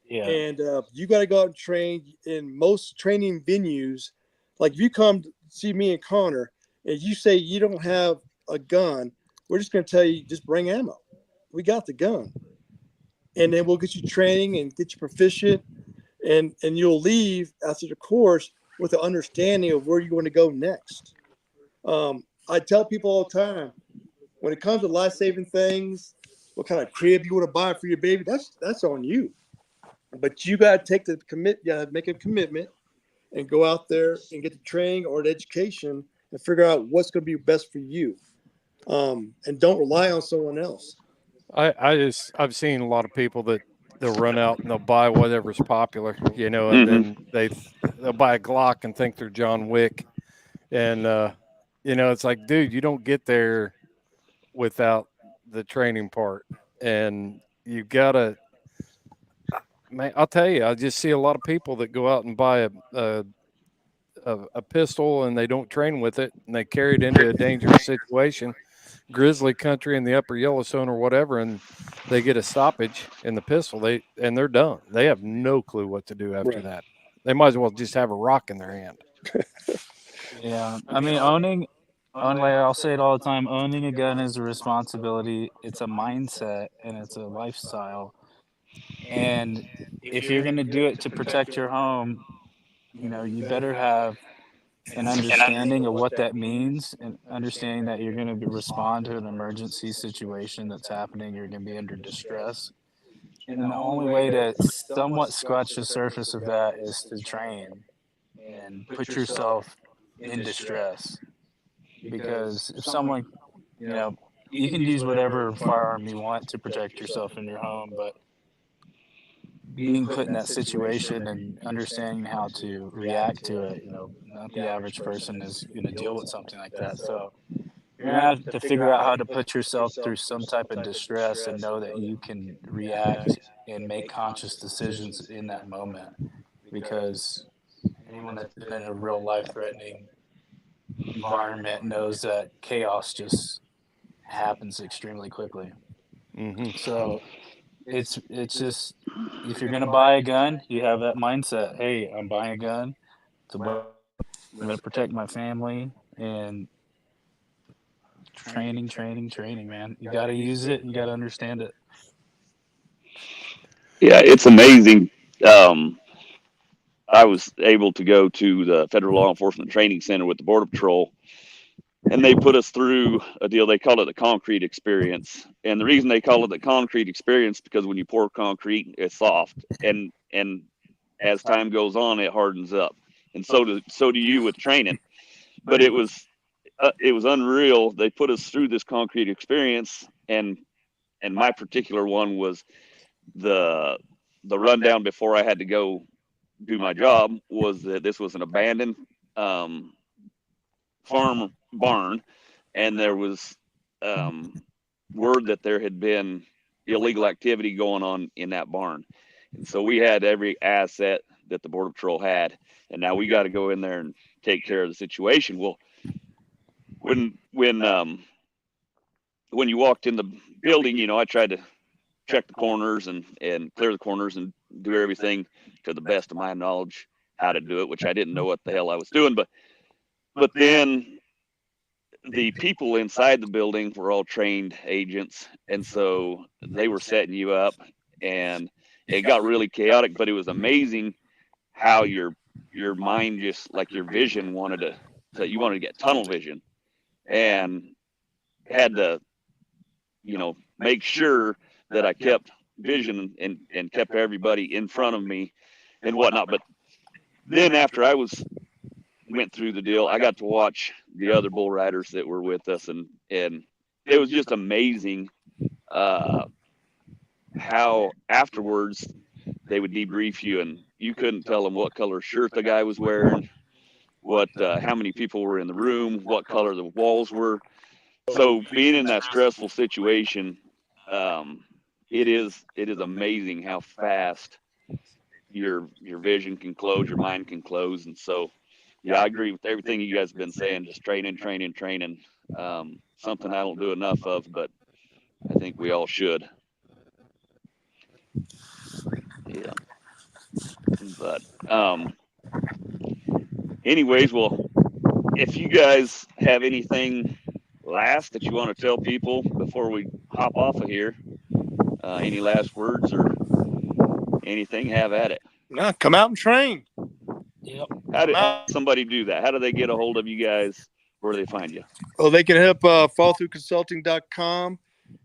Yeah. And you got to go out and train in most training venues. Like if you come to see me and Connor and you say you don't have a gun, we're just going to tell you, just bring ammo. We got the gun. And then we'll get you training and get you proficient. And you'll leave after the course with an understanding of where you want to go next. I tell people all the time, when it comes to life-saving things, what kind of crib you want to buy for your baby, that's on you. But you got to take the make a commitment and go out there and get the training or the education and figure out what's going to be best for you. And don't rely on someone else. I've seen a lot of people that they'll run out and they'll buy whatever's popular, you know, and then they'll buy a Glock and think they're John Wick. And, you know, it's like, dude, you don't get there without the training part. And you gotta, man, I'll tell you, I just see a lot of people that go out and buy a pistol and they don't train with it and they carry it into a dangerous situation, grizzly country in the upper Yellowstone or whatever, and they get a stoppage in the pistol, they're done. They have no clue what to do after that. They might as well just have a rock in their hand. Yeah. I mean, I'll say it all the time, owning a gun is a responsibility. It's a mindset and it's a lifestyle. And if you're going to do it to protect your home, you know, you better have an understanding of what that means and understanding that you're going to respond to an emergency situation that's happening. You're going to be under distress. And the only way to somewhat scratch the surface of that is to train and put yourself in distress. Because if someone, you know, you can use whatever firearm you want to protect yourself in your home, but being put in that situation and understanding how to react to it, you know, not the average person is going to deal with something like that. So you're going to have to figure out how to put yourself through some type of distress and know that you can react and make conscious decisions in that moment. Because anyone that's been in a real life-threatening environment knows that chaos just happens extremely quickly. So it's just, if you're gonna buy a gun, you have that mindset. Hey, I'm buying a gun. I'm gonna protect my family, and training, man. You gotta use it. You gotta understand it. Yeah, it's amazing. I was able to go to the Federal Law Enforcement Training Center with the Border Patrol, and they put us through a deal. They call it the concrete experience. And the reason they call it the concrete experience, because when you pour concrete, it's soft. And as time goes on, it hardens up. And so do you with training. But it was unreal. They put us through this concrete experience. And my particular one was the rundown before I had to go do my job was that this was an abandoned farm barn, and there was word that there had been illegal activity going on in that barn. And so we had every asset that the Border Patrol had, and now we got to go in there and take care of the situation. Well, when you walked in the building, you know, I tried to check the corners and clear the corners and do everything to the best of my knowledge how to do it, which I didn't know what the hell I was doing. But then the people inside the building were all trained agents, and so they were setting you up, and it got really chaotic, but it was amazing how your mind, just like your vision, wanted to get tunnel vision, and had to, you know, make sure that I kept vision and kept everybody in front of me and whatnot. But then after I went through the deal, I got to watch the other bull riders that were with us, and it was just amazing how afterwards they would debrief you, and you couldn't tell them what color shirt the guy was wearing, how many people were in the room, what color the walls were. So being in that stressful situation, it is amazing how fast your vision can close, your mind can close. And so, yeah, I agree with everything you guys have been saying. Just training. Something I don't do enough of, but I think we all should. Yeah. But anyways, well, if you guys have anything last that you want to tell people before we hop off of here, any last words or anything, have at it. No, come out and train. Yep. How did somebody do that? How do they get a hold of you guys? Where do they find you? Well, they can hit up followthroughconsulting.com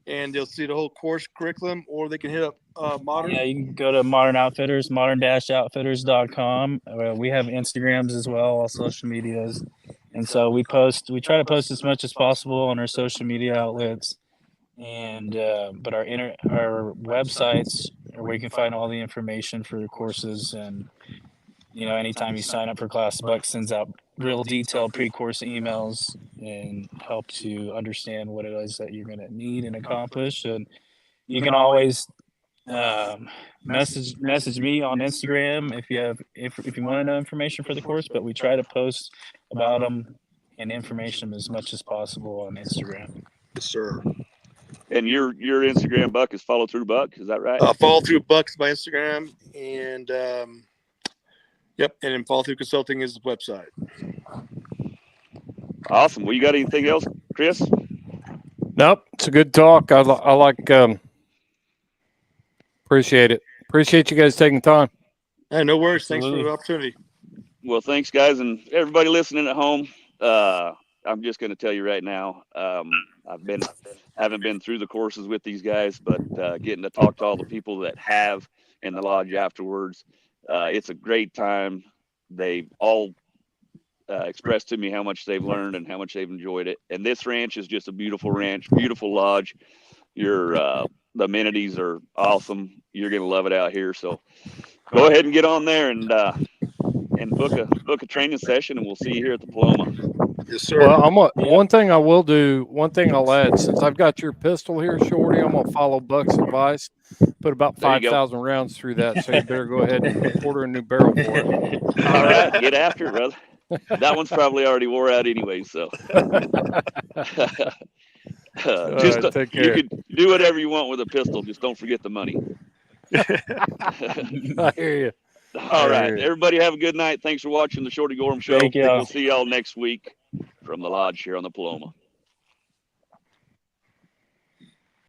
and they'll see the whole course curriculum, or they can hit up Modern. Yeah, you can go to Modern Outfitters, modern-outfitters.com. We have Instagrams as well, all social medias. And so we try to post as much as possible on our social media outlets. And but our websites are where you can find all the information for the courses. And anytime you sign up for class, Buck sends out real detailed pre-course emails and helps you understand what it is that you're going to need and accomplish. And you can always message me on Instagram if you want to know information for the course. But we try to post about them and information as much as possible on Instagram. Yes, sir. And your Instagram, Buck, is Follow Through Buck. Is that right? Follow Through Buck's my Instagram, and yep, and then Follow Through Consulting is the website. Awesome. Well, you got anything else, Chris? Nope. It's a good talk. I like. Appreciate it. Appreciate you guys taking time. Hey, no worries. Absolutely. Thanks for the opportunity. Well, thanks, guys, and everybody listening at home. I'm just going to tell you right now. Haven't been through the courses with these guys, but getting to talk to all the people that have in the lodge afterwards, it's a great time. They've all expressed to me how much they've learned and how much they've enjoyed it. And this ranch is just a beautiful ranch, beautiful lodge. The amenities are awesome. You're going to love it out here. So go ahead and get on there and book a training session, and we'll see you here at the Paloma. Yes, sir. Well, one thing I'll add, since I've got your pistol here, Shorty, I'm gonna follow Buck's advice. Put about 5,000 rounds through that, so you better go ahead and order a new barrel for it. All right, get after it, brother. That one's probably already wore out anyway, so. Take care. You can do whatever you want with a pistol. Just don't forget the money. I hear you. All right. Everybody have a good night. Thanks for watching the Shorty Gorham Show. Thank you. We'll see y'all next week from the lodge here on the Paloma.